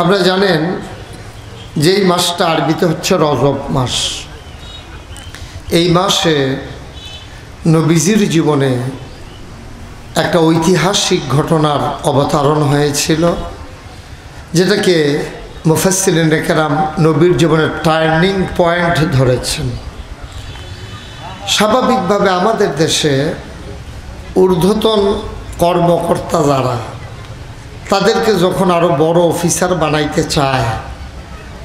আপনারা জানেন যেই মাসটা আরবিতে হচ্ছে রজব মাস। এই মাসে নবীজির জীবনে একটা ঐতিহাসিক ঘটনার অবতারণ হয়েছিল, যেটাকে মুফাসসিরিনে কেরাম নবীর জীবনের টার্নিং পয়েন্ট ধরেছেন। স্বাভাবিকভাবে আমাদের দেশে ঊর্ধ্বতন কর্মকর্তা যারা, তাদেরকে যখন আরও বড় অফিসার বানাইতে চায়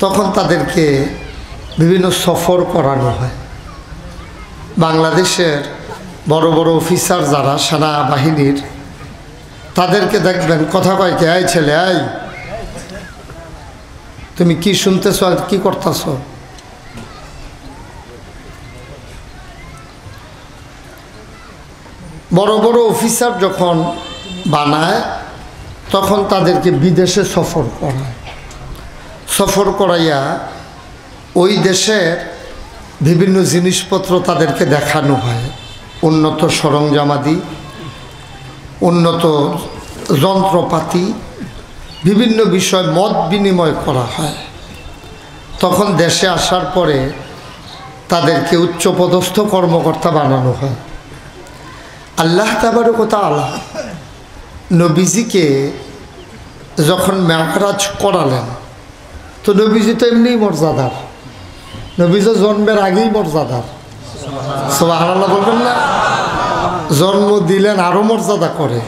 তখন তাদেরকে বিভিন্ন সফর করানো হয়। বাংলাদেশের বড় বড় অফিসার যারা সেনাবাহিনীর, তাদেরকে দেখবেন কথা কয় কে, এই ছেলে এই তুমি কি শুনতেছ আর কি করতেছ? বড় বড় অফিসার যখন বানায় তখন তাদেরকে বিদেশে সফর করায়। সফর করাইয়া ওই দেশের বিভিন্ন জিনিসপত্র তাদেরকে দেখানো হয়, উন্নত সরঞ্জামাদি, উন্নত যন্ত্রপাতি, বিভিন্ন বিষয় মত বিনিময় করা হয়। তখন দেশে আসার পরে তাদেরকে উচ্চপদস্থ কর্মকর্তা বানানো হয়। আল্লাহ তাবারক ওয়া তাআলা নবীজিকে যখন মেরাজ করালেন, তো নবীজি তো এমনিই মর্যাদার, নবীজি জন্মের আগেই মর্যাদার। সুবহানাল্লাহ বলবেন না? জন্ম দিলেন আরও মর্যাদা করে,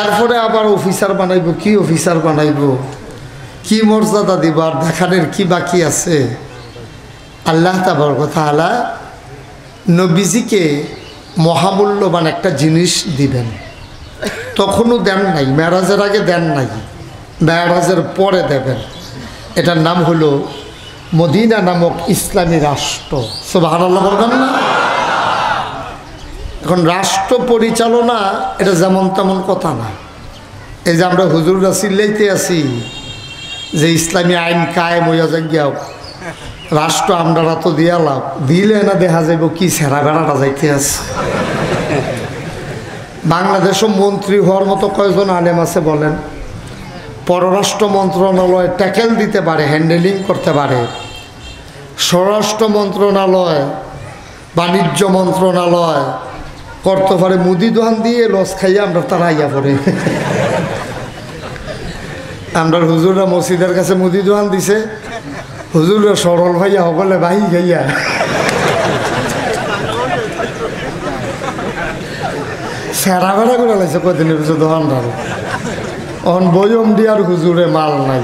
এরপরে আবার অফিসার বানাইব। কি অফিসার বানাইব, কি মর্যাদা দিব, আর দেখানোর কি বাকি আছে? আল্লাহ তাবারক ওয়া তাআলা নবীজিকে মহামূল্যবান একটা জিনিস দিবেন। তখনও দেন নাই, মেরাজের আগে দেন নাই, মেরাজের পরে দেবেন। এটার নাম হলো মদিনা নামক ইসলামী রাষ্ট্র। সুবহানাল্লাহ বলবেন না? এখন রাষ্ট্র পরিচালনা এটা যেমন তেমন কথা না। এই যে আমরা হুজুররা চিল্লাইতে আছি যে ইসলামী আইন কায়েম হইয়া যাক, রাষ্ট্র আমরা তো দিয়ালাম, দিলে না দেখা যাইব কি ছেঁড়া বেড়াটা যাইতে আছে। বাংলাদেশও মন্ত্রী হওয়ার মতো কয়জন আলেম আছে বলেন? পররাষ্ট্র মন্ত্রণালয় ট্যাকেল দিতে পারে, হ্যান্ডেলিং করতে পারে। স্বরাষ্ট্র মন্ত্রণালয়, বাণিজ্য মন্ত্রণালয় করতে পারে। মুদি দোকান দিয়ে লস খাইয়া আমরা তারা আইয়া পড়ে। আমরা হুজুররা মসজিদের কাছে মুদি দোকান দিছে, হুজুররা সরল ভাইয়া সকলে বাহি খাইয়া সেরা বেড়া করে লাগছে কদিনের পিছনে দোকানদার। অন বয়মডি আর হুজুরে মাল নাই,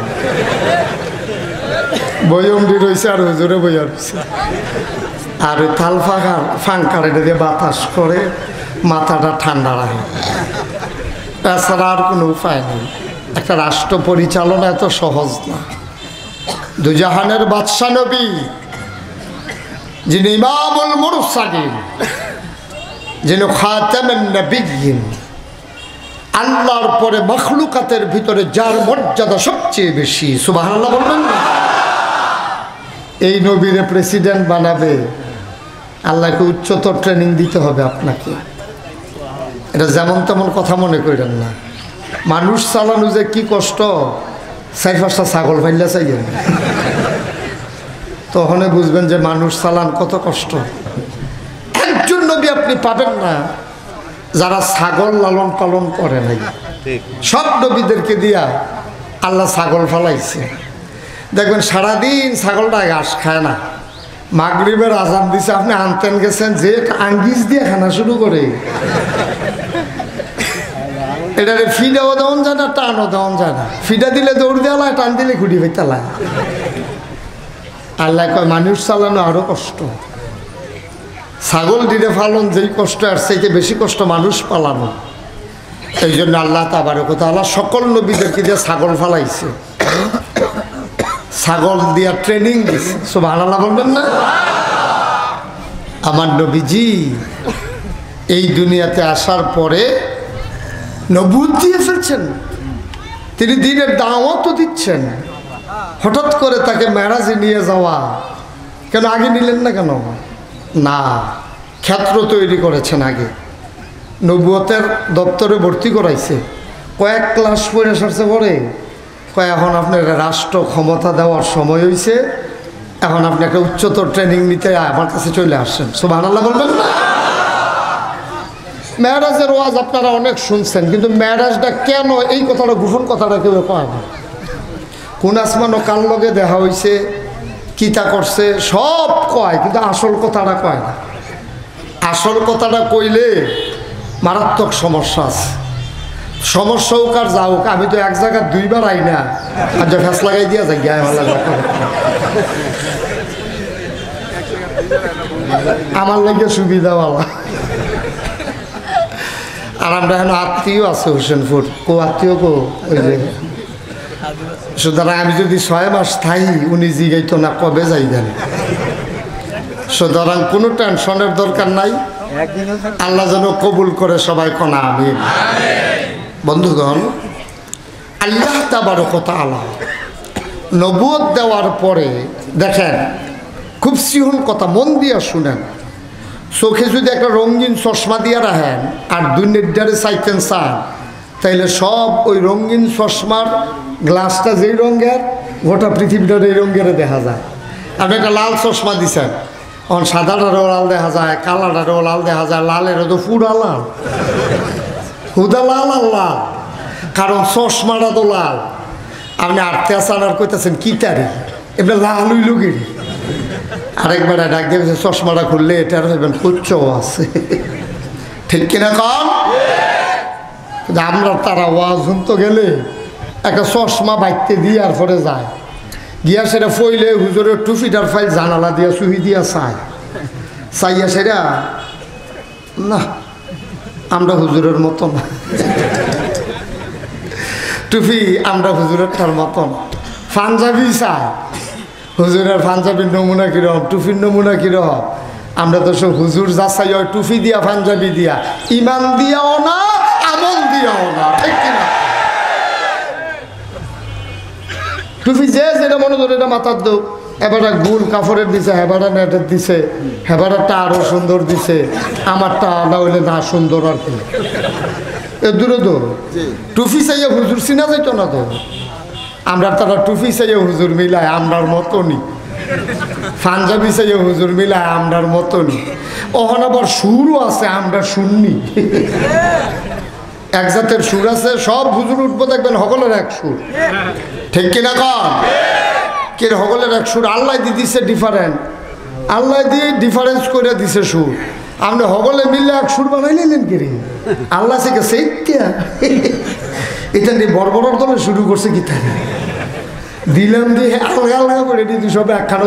বয়মডি রয়েছে আর হুজুরে বইয়া রয়েছে। আর ওই থাল ফাঙ্কার এটা দিয়ে বাতাস করে মাথাটা ঠান্ডা রাখে, তাছাড়া আর কোনো উপায় নেই। একটা রাষ্ট্র পরিচালনা এত সহজ না। দুজাহানের বাদশা নবী, যিনি ইমামুল মুরসালিন, যিনি খাতামুন নবিয়্যিন, আল্লাহর পরে মখলুকাতের ভিতরে যার মর্যাদা সবচেয়ে বেশি, সুবহানাল্লাহ বলবেন না? এই নবীরে প্রেসিডেন্ট বানাবে, আল্লাহকে উচ্চতর ট্রেনিং দিতে হবে আপনাকে। এটা যেমন তেমন কথা মনে করেন না। মানুষ চালানো যে কি কষ্ট, 4-5টা ছাগল ফাইলা চাইয়েন, তখন বুঝবেন যে মানুষ চালান কত কষ্ট। একজন নবী আপনি পাবেন না যারা ছাগল লালন পালন করে নাই। সব নবীদেরকে দিয়া আল্লাহ ছাগল ফালাইছে। দেখবেন সারাদিন ছাগলটা ঘাস খায় না, মাগরিবের আজান দিছে, আপনি আনতেন গেছেন যে আঙ্গিস দিয়ে খানা শুরু করে। এটা ফিডাও দেওয়ান যায় না, টানও দেওয়ান যায় না। ফিডা দিলে দৌড় দেওয়া, টান দিলে খুঁটি ফেতালা। আল্লাহ কয় মানুষ চালানো আরো কষ্ট। ছাগল দিলে ফালন যেই কষ্ট, আর সেইতে বেশি কষ্ট মানুষ পালানো। এই জন্য আল্লাহ তাবারক ওয়া তাআলা সকল নবীদেরকে দিয়ে ছাগল ফালাইছে, ছাগল দিয়া ট্রেনিং দিছে। সুবহানাল্লাহ বলবেন না? আমার নবীজি এই দুনিয়াতে আসার পরে নবুয়ত দিয়ে ফেলছেন, তিনি দ্বীনের দাওয়াতও দিচ্ছেন। হঠাৎ করে তাকে মেরাজে নিয়ে যাওয়া, কেন আগে নিলেন না কেন? না, ক্ষেত্র তৈরি করেছেন আগে, নবুয়তের দপ্তরে ভর্তি করাইছে। কয়েক ক্লাস পড়ে সারছে পরে কয় এখন আপনার রাষ্ট্র ক্ষমতা দেওয়ার সময় হয়েছে, এখন আপনি একটা উচ্চতর ট্রেনিং নিতে আমার কাছে চলে আসছেন। সুবহানাল্লাহ বলবেন না? মেরাজের ওয়াজ আপনারা অনেক শুনছেন, কিন্তু মেরাজটা কেন, এই কথাটা গোপন কথাটা কেউ কয় না। কোন আসমান ও কার লগে দেখা হয়েছে, কিতা করছে সব কয়, কিন্তু আসল কথাটা কয় না। আসল কথাটা কইলে মারাত্মক সমস্যা আছে। সমস্যা হোক আর যা হোক, আমি তো এক জায়গায় দুইবার আই না, আর যে ফ্যাস লাগাই দিয়া যাই গায়ে ভালো আমার লাগে সুবিধা ভালো। আর আমরা এখন আত্মীয় আছে হোসেনপুর, কো আত্মীয় কো ওই যে, সুতরাং আমি যদি 6 মাস থাই উনি জিগাইতো না কবে যাইবেন। সুতরাং কোনো টেনশনের দরকার নাই, আল্লাহ যেন কবুল করে সবাই কনা আমিন। বন্ধুগণ, আল্লাহ তাবারক ওয়া তাআলা নবুয়ত দেওয়ার পরে দেখেন, খুব সিহন কথা, মন দিয়া শুনেন। চোখে যদি একটা রঙিন চশমা দিয়ে রাখেন আর দুনিয়ারে চাইতেন চান, তাইলে সব ওই রঙিন চশমার গ্লাসটা যেই রঙের, গোটা পৃথিবীটার এই রঙের দেখা যায়। আপনি একটা লাল চশমা দিছেন, এখন সাদাটারও লাল দেখা যায়, কালাটারও লাল দেখা যায়, লালেরও তো পুরা লাল, হুদা লাল আর লাল, কারণ চশমাটা তো লাল। আপনি আটতে আসান আর কইতেছেন কি তারি, এবার লাল হইল গেরি। আরেকবার ডাক দিয়ে চশমাটা খুললে এটার হইবেন কুচ্চও আছে, ঠিক কিনা কন? আমরা তারা ওয়াজ শুনতে গেলে একটা চশমা বাইতে দিয়ে আর পরে যায়, গিয়া সেটা ফইলে হুজুরের টুপিটার ফাইল জানালা দিয়া চুহি দিয়া চাইয়া সেটা না, আমরা হুজুরের মতন টুপি, আমরা হুজুরের তার মতন পাঞ্জাবি চাই, হুজুরের পাঞ্জাবির নমুনা কিরকম, টুপির নমুনা কিরকম। আমরা তো সব হুজুর যা চাই ওই টুপি দিয়া পাঞ্জাবি দিয়া, ইমান দিয়াও না আমল দিয়াও না, ঠিক কিনা? টুপি যে যেটা মনে করে এটা মাথার দোক, এবারটা গুল কাপড়ের দিছে, হেবারটা নেটের দিছে, হেবারটা আরো সুন্দর দিছে, আমারটা আলাদা হইলে না সুন্দর আর কি। এ দূরে তো টুপি চাইয়া হুজুর চিনা যাইতো না তো, আমরা তারা টুপি চাইয়া হুজুর মিলায় আমরার মতনই, পাঞ্জাবি চাইয়া হুজুর মিলায় আমরার মতনই। ওখানে আবার সুরও আছে, আমরা শুননি, এক জাতের সুর আছে, সব হুজুর উঠবো দেখবেন সকলের এক সুর, ঠিক কিনা কন? কে সকলের এক সুর, আল্লাহ দিয়ে দিছে ডিফারেন্ট, আল্লাহ দিয়ে ডিফারেন্স করে দিছে সুর। আপনি সকলে মিললে এক সুর বানাই নিলেন কিরে, আল্লাহ থেকে সেইটা এটা নিয়ে বড় বড় দলে শুরু করছে কি তাই দিলাম দিয়ে আলগা আলগা করে দিদি সব একখানো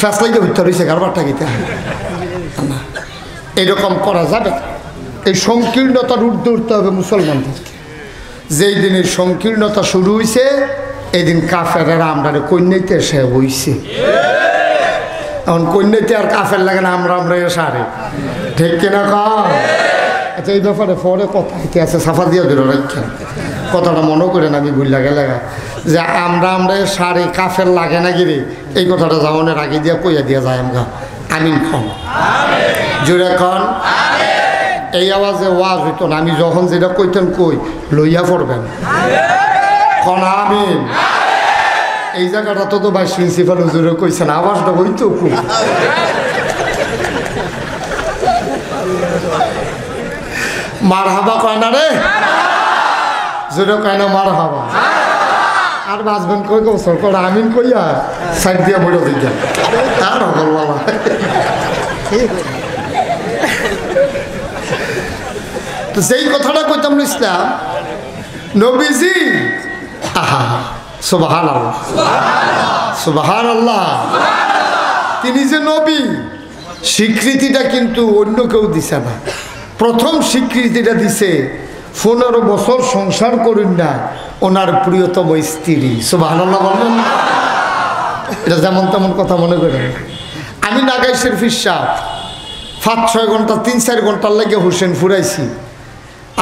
ফ্যাসলাইতে হইতে রয়েছে কারবারটা গীতা। এরকম করা যাবে, এই সংকীর্ণতার ঊর্ধ্বে উঠতে হবে মুসলমানদেরকে। যেই দিনের সংকীর্ণতা শুরু হয়েছে এই দিন কাফেরেরা আমরা কন্যাইতে সে হইছে, এখন কন্যাইতে আর কাফের লাগে না, আমরা সারে, ঠিক কিনা কম? আচ্ছা, এই ব্যাপারে পরে কথা হইতে আছে, সাফা দিয়ে ধরে রাখছেন কথাটা মনে করেন, আমি ভুল লাগে যে আমরা সারে কাফের লাগে না গিরে, এই কথাটা যাওয়ানোর আগে দিয়া কইয়া দিয়া যায় আমরা। আমিন খন, জোরে খন। এই আওয়াজে ওয়াজ হইতো না, আমি যখন যেটা কইতেন কই লইয়া পড়বেন খন আমিন। এই জায়গাটা তো ভাইস প্রিন্সিপাল হুজুরে কইছেন, আওয়াজটা হইতো খুব। মার হাবা কয় না রে, জোরে কয় না মার হাবা। আর বাঁচবেন কই বছর করে আমিন কইয়া সাইড দিয়া বইটা দিচ্ছেন, তার হল বাবা। তো সেই কথাটা কইতাম ইসলাম নবীজি, আহা সুবহানাল্লাহ সুবহানাল্লাহ, তিনি যে নবী স্বীকৃতিটা কিন্তু অন্য কেউ দিছে না। প্রথম স্বীকৃতিটা দিছে 15 বছর সংসার করুন না ওনার প্রিয়তম স্ত্রী। সুবহানাল্লাহ বললেন, এটা যেমন তেমন কথা মনে করেন। আমি নাগাইশের ফিরসাহ 5-6 ঘন্টা 3-4 ঘন্টার লাগে হোসেন ফুরাইছি।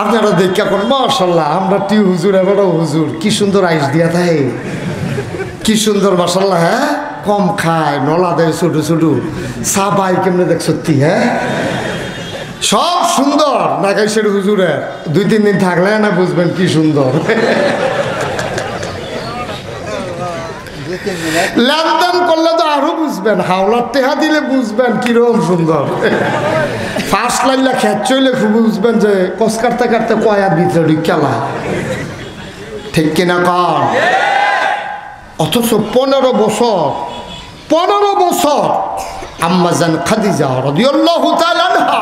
আপনারা দেখা করেন মাশাল্লাহ, আমরা টি হুজুর এবারও হুজুর, কি সুন্দর আইস দিয়া থাকে, কি সুন্দর মাশাল্লাহ। হ্যাঁ, কম খায়, নলা দেয় ছোটো ছোটো, চা পাই কেমনে দেখ সত্যি। হ্যাঁ, সব সুন্দর নাগাইশের হুজুরের। 2-3 দিন থাকলে না বুঝবেন কি সুন্দর। লেনদেন করলে তো আরো বুঝবেন, হাওলার টেহা দিলে বুঝবেন কিরকম সুন্দর। ফার্স্ট লাইনলা খেত চইলে খুব বুঝবেন যে কস কাটতে কাটতে কয়ার ভিতরে খেলা, ঠিক কিনা কর। অথচ 15 বছর আম্মাজান খাদিজা রাদিয়াল্লাহু তাআলা আনহা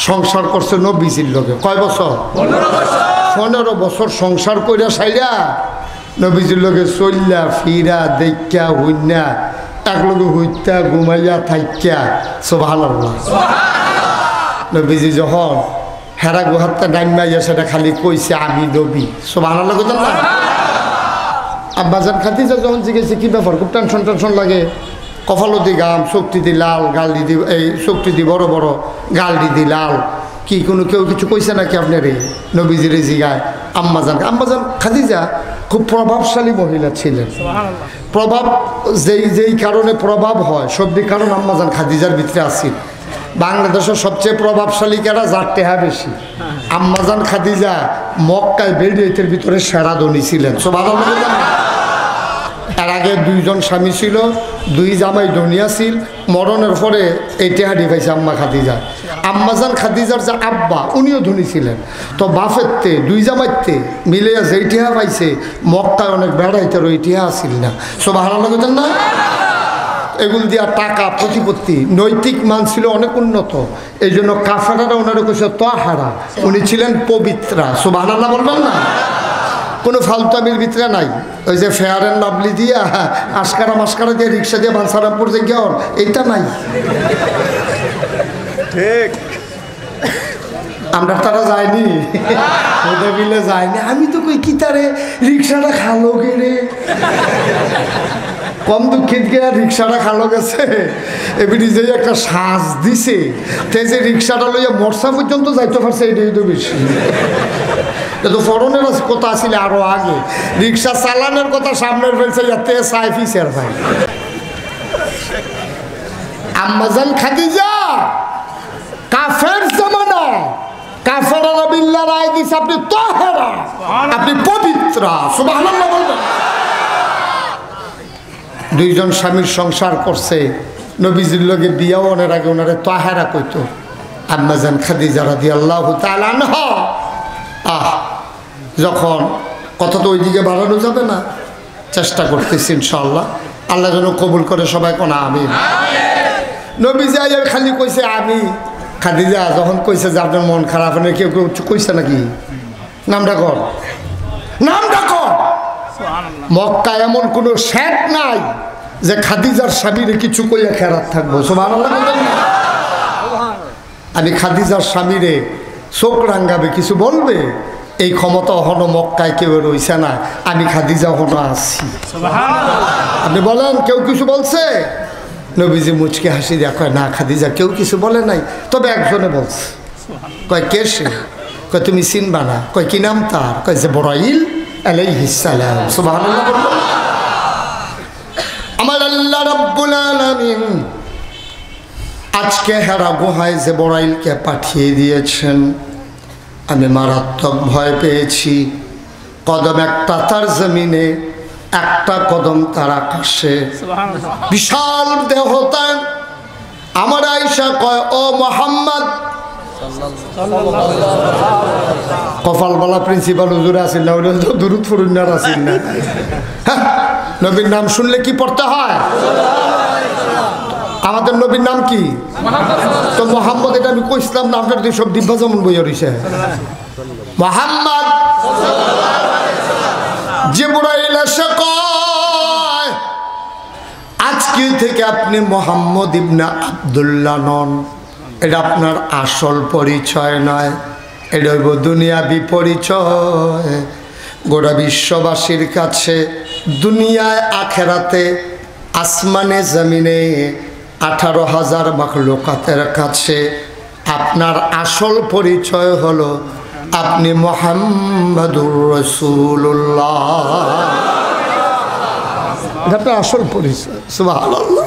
সংসার করছে নবীজির লগে। কয় বছর? 15 বছর সংসার কইরা সাইরা নবীজির লগে চললা ফিরা দেখা হইনা একলগে হইতা ঘুমাইয়া থাইকা। সুবহানাল্লাহ। নবীজি যখন হেরা গুহাতে নাইমাইয়া সেটা খালি কইছে আমি নবী। সুবহানাল্লাহ কইতেন না? আব্বাজান খাদিজা যখন জিজ্ঞেসে কি ব্যাপার, খুব টেনশন লাগে, কপালতি গাম, শক্তি দি লাল, গাল দি এই শক্তি দি বড় বড়, গাল দি লাল, কি কোনো কেউ কিছু কইছে নাকি আপনার? এই নবীজির জিগায় আম্মাজান খাদিজা খুব প্রভাবশালী মহিলা ছিলেন। প্রভাব যেই কারণে প্রভাব হয়, সবদি কারণ আম্মাজান খাদিজার ভিতরে আসছিল। বাংলাদেশের সবচেয়ে প্রভাবশালী কারা, যার টেহা বেশি। আম্মাজান খাদিজা মক্কায় বেরিয়েতের ভিতরে সেরা ধনী ছিলেন। সুবহানাল্লাহ। এর আগে 2জন স্বামী ছিল, 2 জামাই ধনিয়া ছিল। মরণের পরে এই টেহাডি পাইছে আম্মা খাদিজা। আম্মাজান খাদিজার যে আব্বা উনিও ধনী ছিলেন। তো বাফেরতে 2 জামাইতে মিলে যেই টেহা পাইছে, মক্কায় অনেক বেড়াইতে ওই টেহা আসিল না। সুবহানাল্লাহ না? এগুলো দিয়া টাকা প্রতিপত্তি, নৈতিক মান ছিল অনেক উন্নত। এই জন্য কাফেরারা ওনারা কইছে তাহারা, উনি ছিলেন পবিত্রা। সুবহানাল্লাহ বলবেন না? কোনো ফালতামির ভিতরে নাই। ওই যে ফেয়ার অ্যান্ড লাভলি দিয়া মাস্কারা দিয়ে রিক্সা দিয়ে বানসারামপুর যে গেল, এইটা নাই। ঠিক আমরা তারা যায়নি, ওটা মিলে যায়নি। আমি তো কই কি তারে রিক্সাটা খালো রে, কম দুঃখিত গিয়া রিক্সাটা খালো গেছে। এমনি যে একটা শ্বাস দিছে, তে যে রিক্সাটা লইয়া মরসা পর্যন্ত যাইতে পারছে, এটাই তো বেশি। তো ফরনের কথা আসলে আরো আগে, রিক্সা চালানোর কথা সামনের ফেলছে, যাতে সাইফিসের ভাই। আম্মাজান খাদিজা কাফের জামানা, কাফেররা বিল্লাহ রায় দিছে আপনি তাহারা, আপনি পবিত্রা। সুবহানাল্লাহ বলবেন। 2জন স্বামীর সংসার করছে। নবীজির লগে বিয়া হওয়ার আগে ওনারে তাহারা কইতো আম্মাজান খাদিজা রাদিয়াল্লাহু তাআলা আনহা। যখন কথা তো ওইদিকে বাড়ানো যাবে না, চেষ্টা করতেছি ইনশাআল্লাহ, আল্লাহ যেন কবুল করে। সবাই কোন আমিন। নবীজি আইয়া খালি কইছে আমি। খাদিজা যখন কইছে যে আপনার মন খারাপ, কেউ কইছে নাকি? নামটা কর, নামটা কর। মক্কা এমন কোনো শেখ নাই যে খাদিজার স্বামীরে কিছু কইয়া খেরাত থাকবো। সুবহানাল্লাহ। আমি খাদিজার স্বামীরে চোখ রাঙ্গাবে, কিছু বলবে, এই ক্ষমতা হনো মক্কায় কেউ রইছে না। আমি খাদিজা হনো আছি। আপনি বলেন কেউ কিছু বলছে? নবীজি মুচকে হাসি দিয়া কয় না খাদিজা কেউ কিছু বলে নাই, তবে একজনে বলছে। কয় কে সে? কয় তুমি চিনবা না। কয় কি নাম তার? কয় জিবরাইল আলাইহিস সালাম। সুবহানাল্লাহ। আমার আল্লাহ রাব্বুল আলামিন আজকে হেরা গুহায় জিবরাইলকে পাঠিয়ে দিয়েছেন। আমি মারাত্মক ভয় পেয়েছি। কদম একটা তার জমিনে, একটা কদম তার আকাশে। বিশাল দেহ তার। আমার আয়েশা কয় ও মুহাম্মদ, কপালবালা প্রিন্সিপাল হুজুর আছেন না, ওটা তো দুরুদ ফুরুন্নার আছেন না। নবীর নাম শুনলে কি পড়তে হয়? আমাদের নবীর নাম কি? তো মোহাম্মদ, এটা আমি কইছিলাম না আপনার সব দিব্যা যেমন বইয়া রইছে। মোহাম্মদ জিবরাইল এসে কয় আজকে থেকে আপনি মোহাম্মদ ইবনে আব্দুল্লাহ নন। এটা আপনার আসল পরিচয় নয়, এটা হইব দুনিয়াবি পরিচয়। গোটা বিশ্ববাসীর কাছে, দুনিয়ায় আখেরাতে, আসমানে জমিনে 18,000 মাখলুকাতের কাছে আপনার আসল পরিচয় হলো আপনি মুহাম্মাদুর রাসূলুল্লাহ। এটা আপনার আসল পরিচয়। সুবহানাল্লাহ।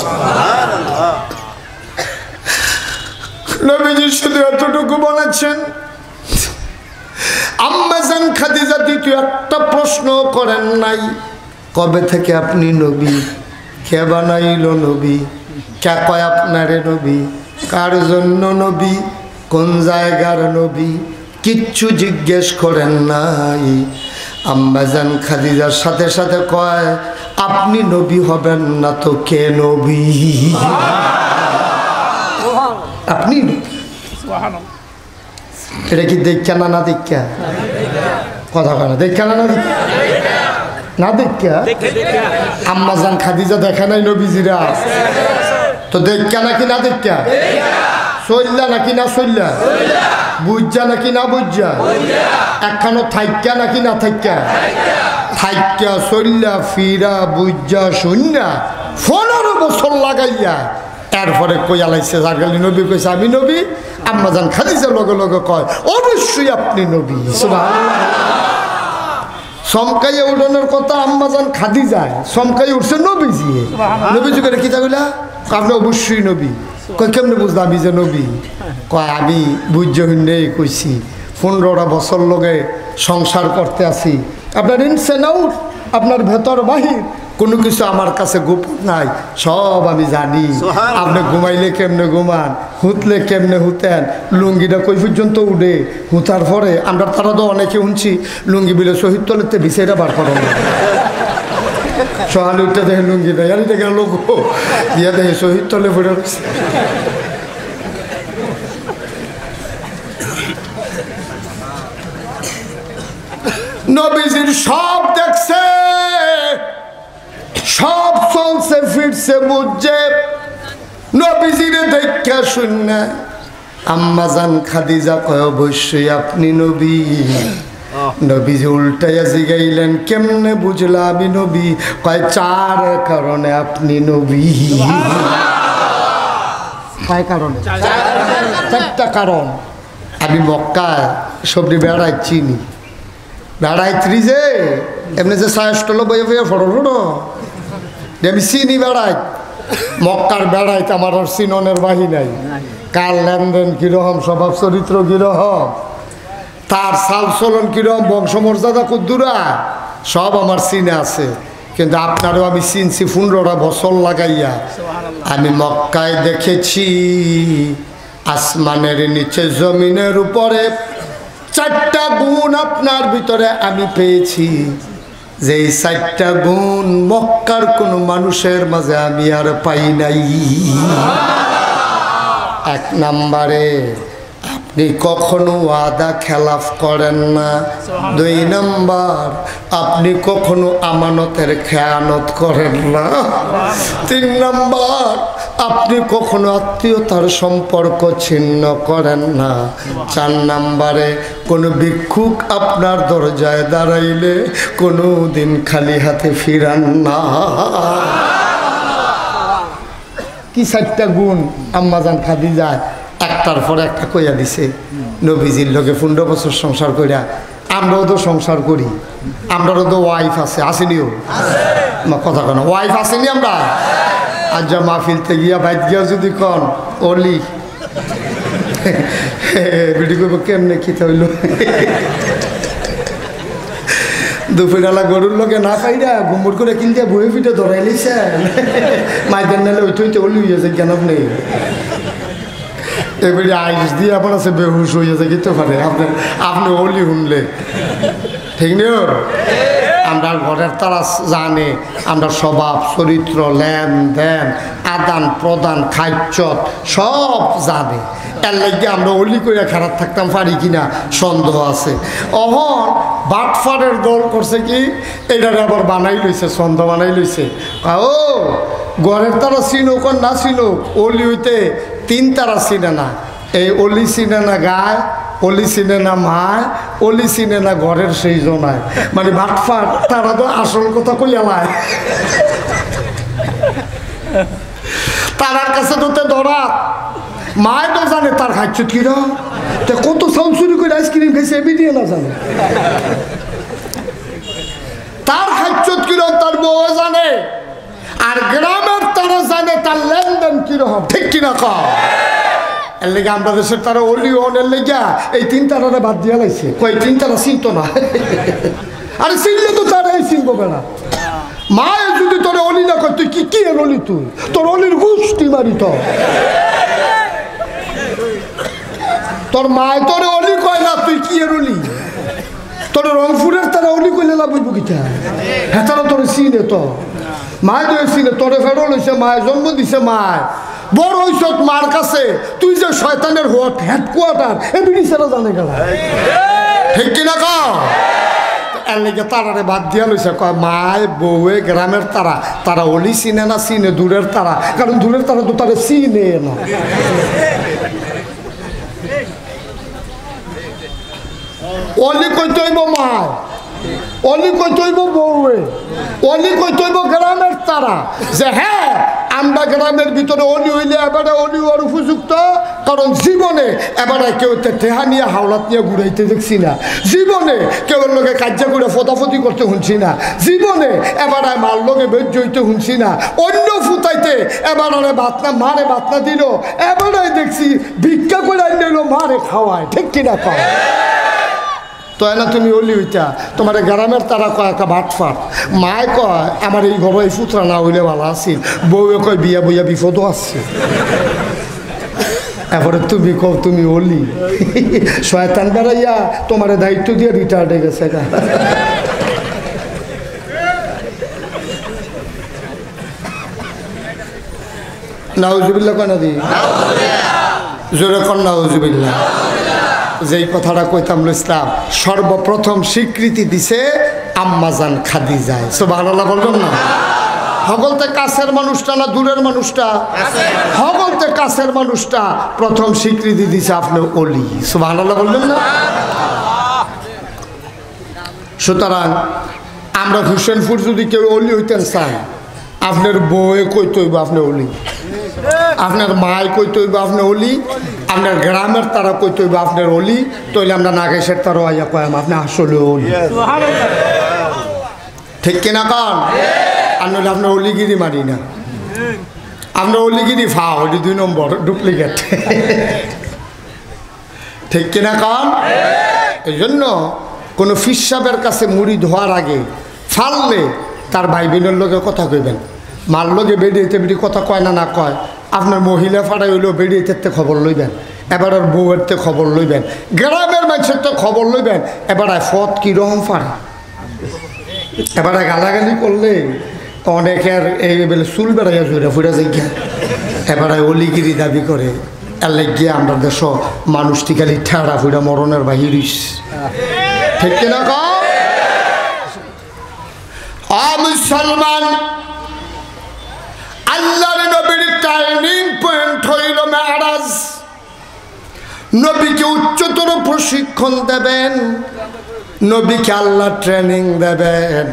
নবীজি শুধু এতটুকু বলেছেন। আম্মাজান খাদিজা দ্বিতীয় একটা প্রশ্ন করেন নাই। কবে থেকে আপনি নবী? কে বানাইল নবী? কে কয় আপনারে নবী? কার জন্য নবী? কোন জায়গার নবী? কিচ্ছু জিজ্ঞেস করেন নাই। আম্মাজান খাদিজার সাথে সাথে কয়, আপনি নবী হবেন না তো কে নবী? আপনি এটা কি দেখা না? না দেখা কথা কয় না, দেখা না? না দেখা না, দেখা আম্মাজান খাদিজা দেখা নাই নবীজিরা? তো দেখা নাকি না দেখা? চললা নাকি না চললা? বুঝা নাকি না বুঝা? একখানো থাইকা নাকি না থাইকা? থাইকা চললা ফিরা বুঝা শুননা 15 বছর লাগাইয়া এরপরে কইয়া লাইছে জাগালি নবী কইছে আমি নবী। আম্মাজান খাদিজার লগে লগে কয় অবশ্যই আপনি নবী। চমকাইয়া উঠানোর কথা আম্মাজান খাদিজায়, চমকাই উঠছে নবীজি। নবীজি করে কি থাকলা? আপনি অবশ্যই নবী। কয় কেমনে বুঝলাম আমি যে নবী? কয় আমি বুঝ্যহীনেই কইছি 15টা বছর লগে সংসার করতে আসি। আপনার ইনসেন আউট, আপনার ভেতর বাহির কোনো কিছু আমার কাছে গোপন নাই, সব আমি জানি। আপনি ঘুমাইলে কেমনে ঘুমান, হুতলে কেমনে হুতেন, লুঙ্গিটা কই পর্যন্ত উঠে, হুতার পরে আমরা তারা তো অনেকে শুনছি লুঙ্গি বিলে শহীদ তলেতে বিষয়টা বার করো না। সহালে উঠতে দেখে লুঙ্গি দেয়, আমি দেখে লোক দিয়ে দেখে শহীদ তলে পড়ে রয়েছে। নবীজির সব দেখছে, সব চলছে ফিরছে বুঝছে। নবীজিরে দেখা শুননা আম্মাজান খাদিজা কয় অবশ্যই আপনি নবী। নবীজি উল্টাইয়া জিগাইলেন কেমনে বুঝলা আমি নবী? কয় 4 কারণে আপনি নবী। কয় কারণে? 4টা কারণ। আমি মক্কায় সবরি বেড়াই চিনি, বেড়াইত্রি যে এমনি যে সায়স্টল বইয়ে বইয়ে ফটো ফটো আমি চিনি বেড়াই। মক্কার বেড়াইতে আমার আর চিননের বাহি নাই। কার লেনদেন কিরকম, স্বভাব চরিত্র কিরকম, তার চাল চলন কিরকম, বংশমর্যাদা কুদ্দুরা সব আমার চিনে আছে। কিন্তু আপনারও আমি চিনছি 15টা বছর লাগাইয়া। আমি মক্কায় দেখেছি আসমানের নিচে জমিনের উপরে 4টা গুণ আপনার ভিতরে আমি পেয়েছি, যে 4টা গুণ মক্কার কোনো মানুষের মাঝে আমি আর পাই নাই। 1 নম্বরে আপনি কখনো ওয়াদা খেলাফ করেন না। 2 নম্বর আপনি কখনো আমানতের খেয়ানত করেন না। 3 নম্বর আপনি কখনো আত্মীয়তার সম্পর্ক ছিন্ন করেন না। 4 নম্বরে কোনো ভিক্ষুক আপনার দরজায় দাঁড়াইলে কোনো দিন খালি হাতে ফিরান না। কি 4টা গুণ আম্মাজান খাদিজা একটার পর একটা কইয়া দিছে। নবীজির লোকে 15 বছর সংসার কইরা আমরাও তো সংসার করি, আমরাও তো ওয়াইফ আছে, আসেনিও কথা কেন ওয়াইফ আসেনি আমরা? আর যা মাহফিলতে গিয়া বাইত গিয়া যদি কন অলি বিডি করবো কেমনে খেতে হইল, দুপুরবেলা গরুর লোকে না খাইরা গুমুর করে কিনতে বয়ে ফিটে ধরাই লিছেন মাইদের নালে ওইটা হইতে অলি হইয়াছে জ্ঞান নেই। এবারে আইস দিয়ে আপনার আছে বেহুশ হইয়াছে খেতে পারে আপনি অলি শুনলে ঠিক নেই। আমরা ঘরের তারা জানে, আমরা স্বভাব চরিত্র লেনদেন আদান প্রদান খাইচত সব জানে। এর লাগে আমরা অলি করে খারাপ থাকতাম পারি কিনা সন্দেহ আছে। অহন বাটফারের দল করছে কি এটারে আবার বানাই লইছে, ছন্দ বানাই লইছে। ও ঘরের তারা চিনুক আর না চিনুক অলি হইতে 3 তারা চিনে না। এই অলি চিনে না গায়, অলি চিনে না মায়, অলি চিনে না ঘরের সেই জনায়। মানে বাটফার তারা তো আসল কথা কইয়ালায়, তারার কাছে তো ধরা মায় তো জানে তার খাইছো কিরা কত সাউন্ড চুরি করে আইসক্রিম খাইছে এমনি দিয়ে না জানে, তার খাইছো কিরম তার বউ জানে, আর গ্রামের তারা জানে তার লেনদেন কিরকম, ঠিক কিনা কম। এর লেগে আমরা দেশের তারা অলি অনের লেগা এই 3 তারারে বাদ দিয়া লাইছে। কই 3 তারা চিনতো না, আরে চিনলে তো তারাই চিনবো বেড়া। মায়ে যদি তোর অলি না কর তুই কি অলি, তুই তোর অলির গুষ্টি মারি তোর মায় তোর অলি কয় না, তুই কি অলি? তোর রংপুরের তারা অলি কইলে লাভ হইব কিটা? হ্যাঁ তারা তোর চিনে তো, মায় তোর চিনে, তোরে ফেরো লইছে মায়, জন্ম দিছে মায়, বড় হইছ মার কাছে, তুই যে শয়তানের হেডকোয়ার্টার এ ব্রিটিশেরা জানে গেল, ঠিক কিনা কও? এর লেগে তারারে বাদ দিয়া লইছে, কয় মায় বউয়ে গ্রামের তারা অলি চিনে না, চিনে দূরের তারা, কারণ দূরের তারা তো তারা চিনে না। অলি কইতে হইব মায়, অলি কইতে হইব বউয়ে, অলি কইতে হইব গ্রামের তারা, যে হ্যাঁ আমরা গ্রামের ভিতরে অলি হইলে এবারে অলি ওর উপযুক্ত, কারণ জীবনে এবারে কেউ টেহা নিয়ে হাওলাত নিয়ে ঘুরাইতে দেখছি না, জীবনে কেউ লোকে কার্য করে ফতাফতি করতে শুনছি না, জীবনে এবারে মার লোকে বেজ্য হইতে শুনছি না, অন্য ফুটাইতে এবারে বাতনা মারে বাতনা দিল, এবারে দেখছি ভিক্ষা করে আনল মারে খাওয়ায়, ঠিক কিনা কয়? তো না তুমি অলি হইতা, তোমার গ্রামের তারা কয় একটা ভাটফাট, মায় কয় আমার এই ঘর এই ফুতরা না হইলে ভালো আছিল, বউয়ে কয় বিয়া বইয়া বিপদও আসছে, এরপরে তুমি কও তুমি অলি, শয়তান বেড়াইয়া তোমার দায়িত্ব দিয়ে রিটায়ার্ড হয়ে গেছে। নাউজুবিল্লাহ কয় না দি, জোরে কর নাউজুবিল্লাহ। যেই কথাটা কইতাম ইসলাম সর্বপ্রথম স্বীকৃতি দিছে আম্মাজান খাদিজায়, সুবহানাল্লাহ বলবেন না? হগলতে কাছের মানুষটা না দূরের মানুষটা? হগলতে কাছের মানুষটা প্রথম স্বীকৃতি দিছে আপনি অলি, সুবহানাল্লাহ বলবেন না? সুতরাং আমরা হোসেনপুর যদি কেউ অলি হইতেন চান, আপনার বউয়ে কইতে হইব আপনি অলি, আপনার মায় কইতে হইব আপনি অলি, আপনার গ্রামের তারা কইতে হইব আপনার অলি, তইলে আমরা নাগেশের তারা আইয়া কয়াম আপনি আসলে অলি, ঠিক কিনা কন? আর নইলে আপনার অলিগিরি মারি না, আপনার অলিগিরি ফাও, ওইটি 2 নম্বর ডুপ্লিকেট, ঠিক কিনা কন? এই জন্য কোনো ফিসাবের কাছে মুড়ি ধোয়ার আগে ফাললে তার ভাই বোনের লোকে কথা কইবেন, মার লোকে বেরিয়েতে বেরিয়ে কথা কয় না, না কয় আপনার মহিলা ফাড়াই হইলেও বেরিয়েতে খবর লইবেন, এবার আর বউয়ের তে খবর লইবেন, গ্রামের মানুষের তো খবর লইবেন, এবার ফত কিরকম ফাড়া, এবার গালাগালি করলে অনেকের এই বেলে চুল বেড়াইয়া জুড়ে ফুড়ে যাই, এবার অলিগিরি দাবি করে, এর গিয়ে আমরা দেশ মানুষটি খালি ঠেড়া ফুড়া মরণের বাহিরিস, ঠিক কিনা কও? মুসলমান আল্লাহর নবীর টার্নিং পয়েন্ট হইল মেরাজ, নবীকে উচ্চতর প্রশিক্ষণ দেবেন, নবীকে আল্লাহ ট্রেনিং দেবেন।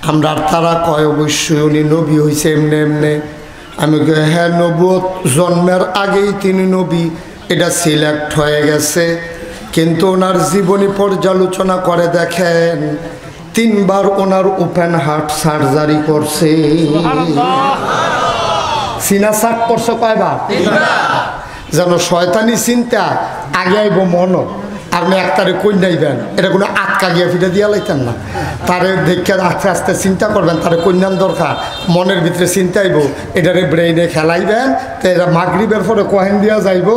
আমরা তারা কয় অবশ্যই উনি নবী হয়েছে এমনি এমনি, আমি কই হ্যাঁ নবুয়ত জন্মের আগেই তিনি নবী, এটা সিলেক্ট হয়ে গেছে, কিন্তু ওনার জীবনী পর্যালোচনা করে দেখেন 3 বার ওনার ওপেন হার্ট সার্জারি করছে, সিনা সাক করছে কয়বার? যেন শয়তানি চিন্তা আগে আইব মন, আপনি একটারে কই নাইবেন, এটা কোনো আটকা গিয়ে ফিরে দিয়া লাইতেন না, তারে দেখে আস্তে আস্তে চিন্তা করবেন, তারে কন্যান দরকার, মনের ভিতরে চিন্তা আইব, এটারে ব্রেইনে খেলাইবেন, তো এটা মাগরিবের পরে কহেন দিয়া যাইব,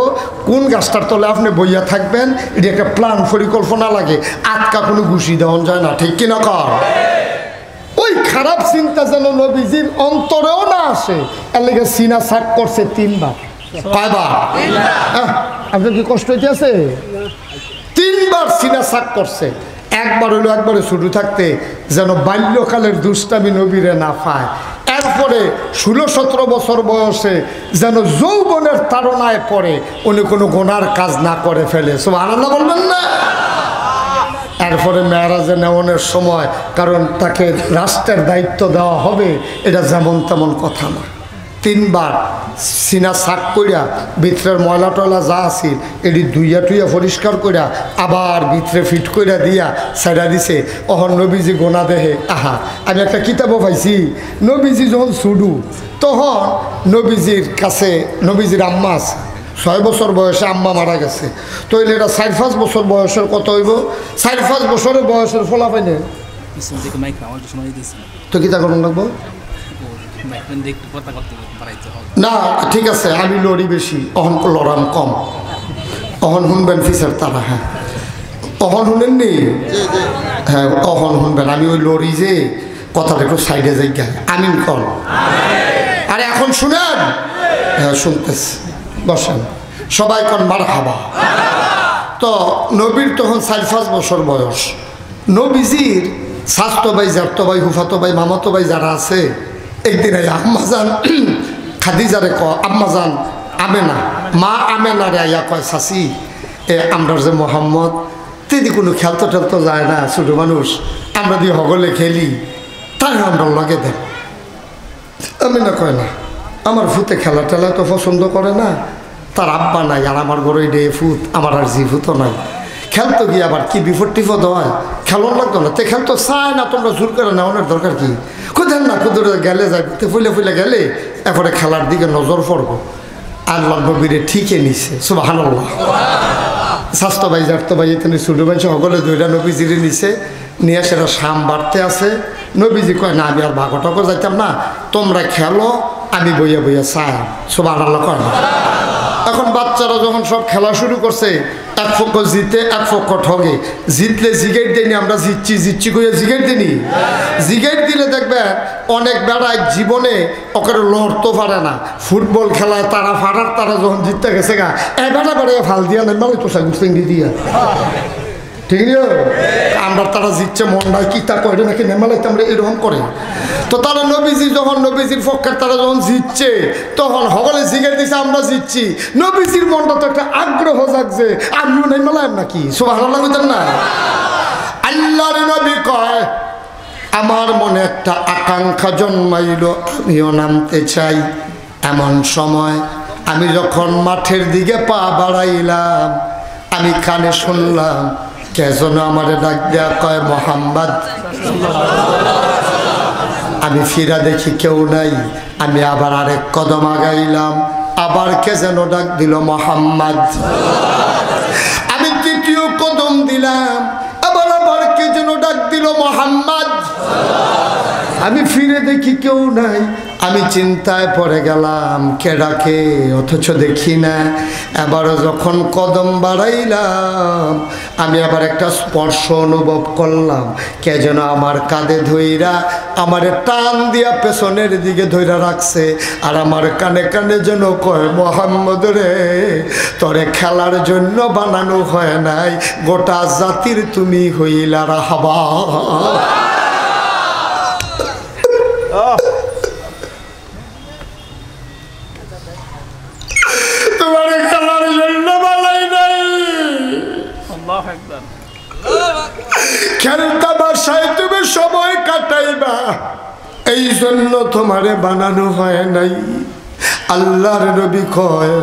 কোন গাছটার তলে আপনি বইয়া থাকবেন, এটা একটা প্ল্যান পরিকল্পনা লাগে, আটকা কোনো ঘুষি দেওয়া যায় না, ঠিক কিনা কর? ওই খারাপ চিন্তা যেন নবীজির অন্তরেও না আসে, এর লেগে সিনা সাক করছে 3 বার। কয়বার? আপনার কি কষ্ট হইতে আছে? 3 বার সিনা সাক করছে, একবার হইলো একবারে শুরু থাকতে যেন বাল্যকালের দুষ্টামি নবীরে না পায়, এরপরে 16-17 বছর বয়সে যেন যৌবনের তাড়নায় পড়ে উনি কোনো গুনার কাজ না করে ফেলে, সুবহানাল্লাহ বলবেন না? এরপরে মেরাজে নেওয়ানোর সময়, কারণ তাকে রাষ্ট্রের দায়িত্ব দেওয়া হবে, এটা যেমন তেমন কথা না, 3 বার সিনা সাক কইরা ভিতরের ময়লা টয়লা যা আছিল এটি ধুইয়া টুইয়া পরিষ্কার কইরা আবার ভিতরে ফিট কইরা দিয়া সাইডা দিছে। অহন নবীজি গোনা দেহে, আহা আমি একটা কিতাবও পাইছি, নবীজি যখন ছুডু তখন নবীজির কাছে নবীজির আম্মা আছে, 6 বছর বয়সে আম্মা মারা গেছে, তো এটা 4-5 বছর বয়সের কত হইব, 4-5 বছরের বয়সের ফলা পাইনে তো কি তা করুন লাগবো না? ঠিক আছে, আমি লড়ি বেশি, অহন লড়াম কম। অহন শুনবেন ফিসার তারা। হ্যাঁ, অহন শুনেননি? হ্যাঁ, অহন শুনবেন। আমি ওই লড়ি যে কথাটা একটু সাইডে যাই গা, আমিন কর। আরে এখন শুনেন? হ্যাঁ শুনতেছি, বসেন সবাই কন মারহাবা। তো নবীর তখন 4-5 বছর বয়স। নবীজির স্বাস্থ্য ভাই, জাতো ভাই, হুফাতো ভাই, মামাতো ভাই যারা আছে, একদিন আম্মাজান খাদিজারে আম্মাজান আমেনা, মা আমেনারে আইয়া কয়, চাচি আমরা যে মোহাম্মদ তিনি কোনো খেলতো টেলতো যায় না, ছোটো মানুষ, আমরা দিয়ে হগলে খেলি, তাই আমরা লাগে দেন। আমেনা কয় না, আমার ফুতে খেলা টেলা তো পছন্দ করে না, তার আব্বা নাই, আর আমার ঘরে ডে ফুত, আমার আর জি ফুতও নাই, খেলতো গিয়ে আবার কি বিপদ টিপদ হয়, খেলন লাগতো না, তে খেলতো চায় না, তোমরা জোর করে নেওয়ানোর দরকার কি, খুঁজেন না, খুদরে গেলে যায়, ফুলে ফুলে গেলে এরপরে খেলার দিকে নজর পড়বো। আল্লাহ নবীরে ঠিকই নিছে, সুবহানাল্লাহ। স্বাস্থ্য ভাই, জাতো ভাই, তিনি ছোটো ভাই সকলে দুইটা নবীজিরে নিছে, নিয়ে সেটা শাম বাড়তে আছে। নবীজি কয় না, আমি আর ভাগটক যাইতাম না, তোমরা খেলো, আমি বইয়া বইয়া চাই। সুবহানাল্লাহ কয় না? এখন বাচ্চারা যখন সব খেলা শুরু করছে, এক পক্ষ জিতে এক পক্ষ ঠগে, জিতলে জিগেট দিইনি, আমরা জিতছি জিতছি করে জিগেট দিইনি। জিগেট দিলে দেখবেন অনেক বেড়ায় জীবনে ওকে লড়তে পারে না, ফুটবল খেলায় তারা ফাটার, তারা যখন জিততে গেছে গা বেড়া বেড়াইয়া ফাল দিয়া নেই, মানে তো সাগুস্তি দিয়া, ঠিক নিও আমরা তারা জিতছে মন নয় কি তা কয়টা নাকি নেমালাইতে আমরা এরকম করে। তো তারা নবীজি যখন নবীজির পক্ষের তারা যখন জিতছে, তখন সকলে জিগের দিছে আমরা জিতছি, নবীজির মনটা তো একটা আগ্রহ জাগছে, আমিও নেমালাম নাকি, সুবহানাল্লাহ বুঝলেন না? আল্লাহর নবী কয়, আমার মনে একটা আকাঙ্ক্ষা জন্মাইল, আমিও নামতে চাই। এমন সময় আমি যখন মাঠের দিকে পা বাড়াইলাম, আমি কানে শুনলাম কে যেন আমারে ডাক দেয়া কয়, মোহাম্মদ। আমি ফিরা দেখি কেউ নাই, আমি আবার আরেক কদম আগাইলাম, আবার কে যেন ডাক দিল, মোহাম্মদ। আমি তৃতীয় কদম দিলাম, আবার কে যেন ডাক দিল, মোহাম্মদ। আমি ফিরে দেখি কেউ নাই, আমি চিন্তায় পড়ে গেলাম কে ডাকে, অথচ দেখি না। এবারও যখন কদম বাড়াইলাম, আমি আবার একটা স্পর্শ অনুভব করলাম, কে যেন আমার কাঁধে ধইরা আমারে টান দিয়া পেছনের দিকে ধইরা রাখছে, আর আমার কানে কানে যেন কয়, মোহাম্মদ রে, তোরে খেলার জন্য বানানো হয় নাই, গোটা জাতির তুমি হইলা রাহাবা। তোমারে খেলার জন্য বানাই নাই, খেলতা বাসায় তুমি সময় কাটাইবা, এই জন্য তোমারে বানানো হয় নাই। আল্লাহর নবী কয়,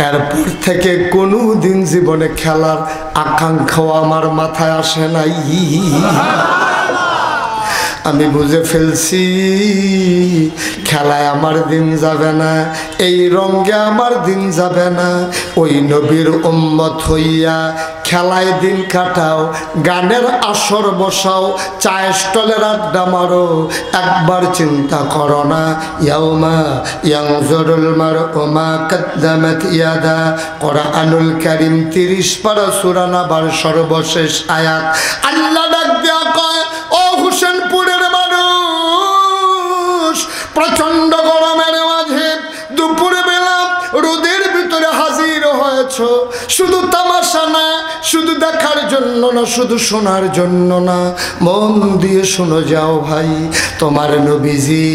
এরপর থেকে কোনো দিন জীবনে খেলার আকাঙ্ক্ষাও আমার মাথায় আসে নাই। আমি বুঝে ফেলছি খেলায় আমার দিন যাবে না, এই রঙে আমার দিন যাবে না। ওই নবীর উম্মত হইয়া খেলায় দিন কাটাও, গানের আসর বসাও, চায়ের স্টলের আড্ডা মারো, একবার চিন্তা করো না, ইয়াউমা ইয়ানজুরুল মারউ মা কাদ্দামাত ইয়াদা। কোরআনুল কারীম 30 পারা সূরা নাবার সর্বশেষ আয়াত। আল্লাহ ডাক দেয়া কয়, ও হুসেনপুরের মানুষ, প্রচন্ড গরমের মাঝে দুপুরে বেলা রোদের ভিতরে হাজির হয়েছ, শুধু তামাশা না, শুধু দেখার জন্য না, শুধু শোনার জন্য না, মন দিয়ে শুনো যাও ভাই। তোমার নবীজি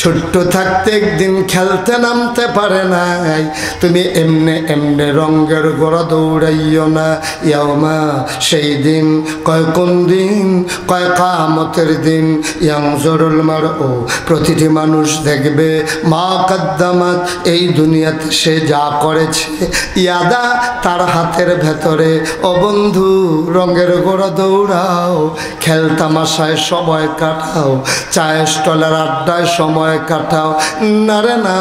ছোট্ট থাকতে একদিন খেলতে নামতে পারে নাই, তুমি এমনে এমনে রঙের গোড়া দৌড়াইও না। ইয়াউমা, সেই দিন, কয় কোন দিন? কয় কিয়ামতের দিন। ইয়ানজুরুল মারউ, প্রতিটি মানুষ দেখবে, মা কাদ্দামাত, এই দুনিয়াতে সে যা করেছে, ইয়াদা, তার হাতের ভেতরে। ও বন্ধু, রঙের গোড়া দৌড়াও, খেলতামাশায় সময় কাটাও, চায়ের স্টলের আড্ডায় সময় কাটাও না রে না।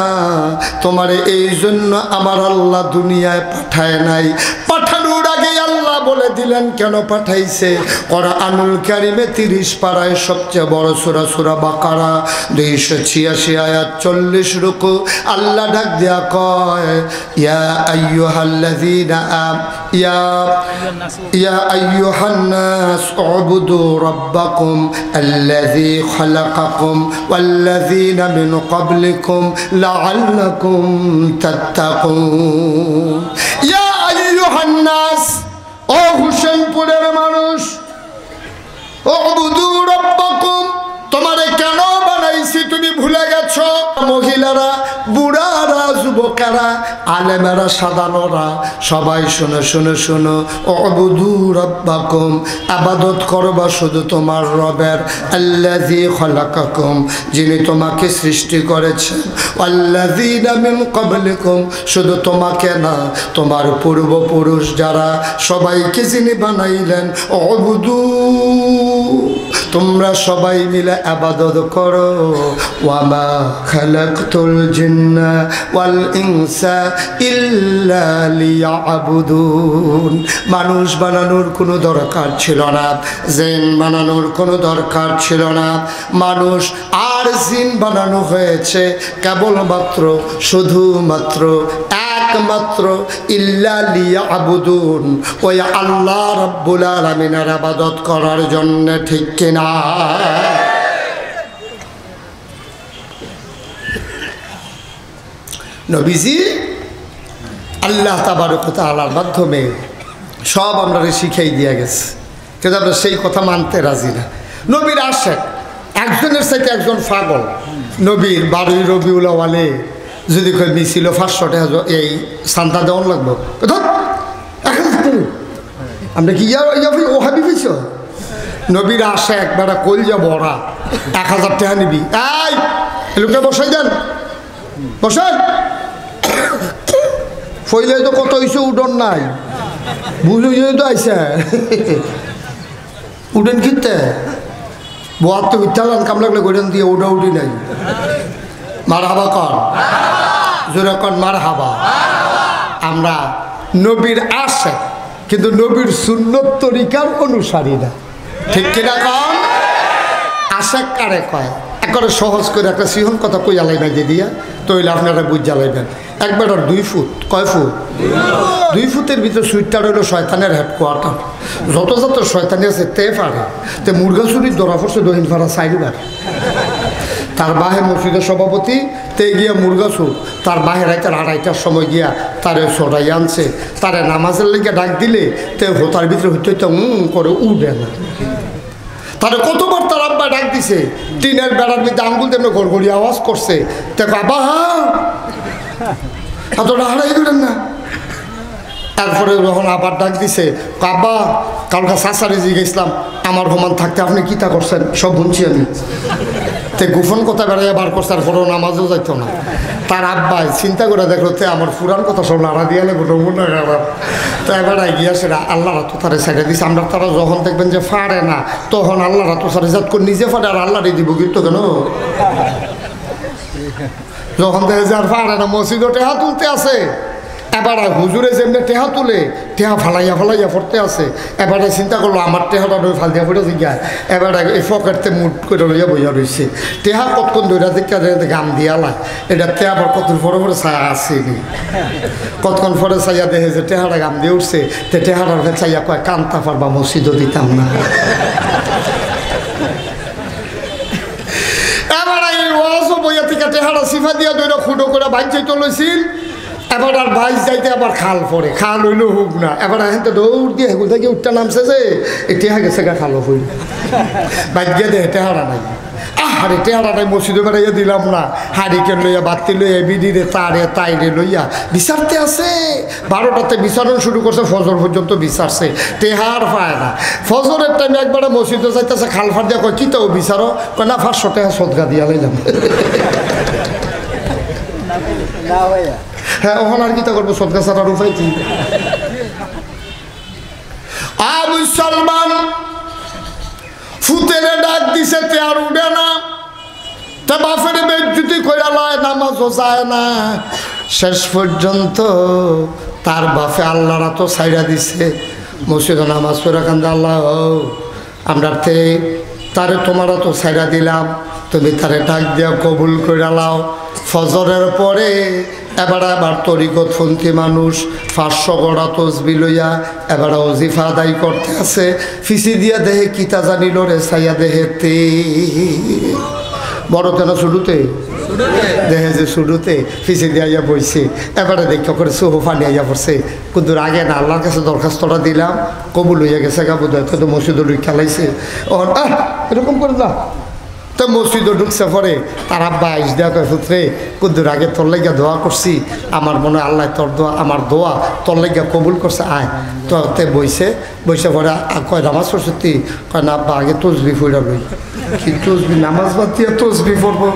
তোমারে এই জন্য আমার আল্লাহ দুনিয়ায় পাঠায় নাই, পাঠানোর আগে আল্লাহ বলে দিলেন, কেন পাঠাইছে? কোরআনুল কারীমে 30 পারায় সবচেয়ে বড় সূরা সূরা বাকারা 286 আয়াত 40 রুকু আল্লাহ ডাক দেয়া কয়, ইয়া আইয়ুহাল্লাযীনা ইয়া আইয়ুহান নাস উবুদু রাব্বাকুম আল্লাযী খালাকাকুম ওয়াল্লাযীনা মিন ক্বাবলিকুম লাআল্লাকুম তাত্তাকুন। ইয়া আইয়ুহান নাস, ও হুসেনপুরের মানুষ, উবুদু রাব্বাকুম, তোমারে কেন বানাইছি তুমি ভুলে গেছো? মহিলারা, বুড়ারা, যুবকেরা, আলেমেরা, সাধারণরা সবাই শোনো শোনো শোনো। উবুদু রাব্বাকুম, ইবাদত করবা শুধু তোমার রবের, আল্লাযী খালাকাকুম, যিনি তোমাকে সৃষ্টি করেছেন, ওয়াল্লাযীনা মিন ক্বাবলিকুম, শুধু তোমাকে না তোমার পূর্বপুরুষ যারা সবাইকে যিনি বানাইলেন। উবুদু, তোমরা সবাই মিলে ইবাদত করো। ওয়ামা খালাকতুল জিন্না ওয়াল ইনসা ইল্লা লিয়াবুদুন। মানুষ বানানোর কোনো দরকার ছিল না, জিন বানানোর কোনো দরকার ছিল না। মানুষ আর জিন বানানো হয়েছে কেবলমাত্র, শুধুমাত্র, একমাত্র ইল্লা লিয়াবুদুন, ওই আল্লাহ রাব্বুল আলামিনের ইবাদত করার জন্য, ঠিক কিনা? নবীজি আল্লাহ তাবারক ওয়া তাআলার মাধ্যমে সব আমরা শিখাই দিয়ে গেছে, কিন্তু আমরা সেই কথা মানতে রাজি না। নবীর আশেক একজনের সাথে একজন পাগল। নবীর 12 রবিউল আউয়ালে যদি কই মিছিল 500 টাকা এই সান্তা দেওয়ান লাগবো, আমরা কি ও হাবি পেয়েছ? নবীর আশা একবার কইল যাব ওরা 1000 টাকা নিবি, এই লোকে বসাই দেন, বসান। ফইলে তো কত হয়েছে, উডন নাই, বুঝে তো আইসা উডেন কিনতে বোয়ার তো মিথ্যালান কাম লাগলে গোডেন দিয়ে উডা উডি নাই। মার হাবা কর, জোরে কর মার হাবা। আমরা নবীর আশা, কিন্তু নবীর সুন্নত তরিকার অনুসারী না, ঠিক কিনা কন? আশা কারে কয়? একবারে সহজ করে একটা সিহন কথা কই আলাইনা যে দিয়া তৈলে আপনারা বুঝ জ্বালাইবেন। একবার 2 ফুট, কয় ফুট? 2 ফুটের ভিতরে সুইটটা রইল শয়তানের হেডকোয়ার্টার। যত যত শয়তানি আছে তে পারে, তে মুরগা চুরির ধরা পড়ছে দহিন ফাড়া 4 বার। তার বাহে মসজিদের সভাপতি তে গিয়া মুরগা চুর, তার বাহে রাইতার 2:30টার সময় গিয়া তারে ছড়াই আনছে। তারে নামাজের লেগে ডাক দিলে তে তার ভিতরে হইতে হইতে করে উঠে না। তারে কতবার তার আব্বা ডাক দিছে, টিনের বেড়ার মধ্যে আঙ্গুল তেমনি গড়গড়ি আওয়াজ করছে, তে বাবা এতটা হারাই দিলেন না। তারপরে যখন আবার ডাক দিছে, আব্বা কালকা সাসারে জিগেছিলাম আমার সমান থাকতে আপনি কিতা করছেন, সব শুনছি আমি। তে গোপন কথা বেড়াইয়া বার করছে, আর পরেও নামাজও যাইতো না। তার আব্বাই চিন্তা করে দেখলো তে আমার ফুরান কথা সব নাড়া দিয়ে নমুনা খারাপ। তাই বেড়াই গিয়া সেটা আল্লাহ রাতো তারে ছেড়ে দিছে। আমরা তারা যখন দেখবেন যে ফাড়ে না, তখন আল্লাহ রাতো সারে জাত করে নিজে ফাড়ে আর আল্লাহ দিব কিন্তু কেন? যখন দেখে যে আর ফাড়ে না, মসজিদও টেহা তুলতে আছে, এবারে হুজুরে যেমনি টেহা তুলে টেহা ফালাইয়া ফালাইয়া পড়তে আছে। এবারে চিন্তা করলো আমার টেহাটা ওই ফাল দিয়া পড়ে জিজ্ঞায়, এবারে এই ফকেটতে মুট করে লইয়া বইয়া রয়েছে। টেহা কতক্ষণ ধরে দেখা গাম দিয়ালায়, এটা টেহা আবার কত পরে পরে ছায়া আসেনি। কতক্ষণ পরে ছাইয়া দেখে যে টেহাটা গাম দিয়ে উঠছে, তে টেহাটার চাইয়া কয় কান্তা পারবা মসজিদও দিতাম না। এবার এই ওয়াজও বইয়া থেকে টেহাটা সিফা দিয়া দইরা খুঁটো করে বাইক যাইতে লইছিল। এবার আর বাইশ যাইতে আবার খাল পড়ে, খাল হইলেও হোক না। এবার এখন তো দৌড় দিয়ে হেগুল থেকে উঠতে নামছে যে টেহা গেছে গা খালো হইল, বাইক গিয়ে দেয় টেহারা নাই। আরে টেহারা নাই, মসজিদে বেড়াইয়া দিলাম না, হারিকেন লইয়া বাতি লইয়া বিডিরে তারে তাইরে লইয়া বিচারতে আছে। 12টাতে বিচারণ শুরু করছে, ফজর পর্যন্ত বিচারছে, টেহার পায় না। ফজরের টাইমে একবার মসজিদে যাইতেছে, খাল ফার দিয়া কয় কি তো বিচারো, কয় না 500 টাকা সদগা দিয়া লইলাম। হ্যাঁ ওখান আর কি তা করবো, সদকা ছাড়ার উপায় কি? মুসলমান ফুতেরে ডাক দিছে, তে আর উঠে না, তে বাপের বেজ্জুতি কইরা লয়, নামাজও যায় না। শেষ পর্যন্ত তার বাপে আল্লাহরা তো ছাইড়া দিছে, মসজিদে নামাজ পড়া কান্দা আল্লাহ আমরা তারে তোমারও তো ছাইরা দিলাম, তুমি তারে ডাক দিয়া কবুল করে লাও। ফজরের পরে এবার আবার তরিকতপন্থী মানুষ 500 গড়া তসবি লইয়া এবার ওজিফা আদায় করতে আছে। ফিসি দিয়া দেহে কিতা জানিল রে ছাইয়া দেহেতে বড় তেন শুরুতে দেহে যে শুরুতে ফিসি দিয়া বইছে। এবারে দেখা করে সোহ পানি আইয়া পড়ছে, কিন্তু আগে না আল্লাহর কাছে দরখাস্তটা দিলাম, কবুল হইয়া গেছে গা বোধ হয়, তো মসজিদে খেলাইছে। এরকম করে না তো মসজিদে ঢুকছে পরে তার আব্বা আইস দেওয়া কয় পুত্রে কুদ্দুর আগে তোর লেগা দোয়া করছি, আমার মনে হয় আল্লাহ তোর দোয়া আমার দোয়া তোর লেগা কবুল করছে, আয় তো তে বইছে পরে কয় নামাজ পড়ছি তুই? কয় না আব্বা আগে তসবি ফুড়া লই। কি তসবি? নামাজ বাদ দিয়ে তসবি পড়বো?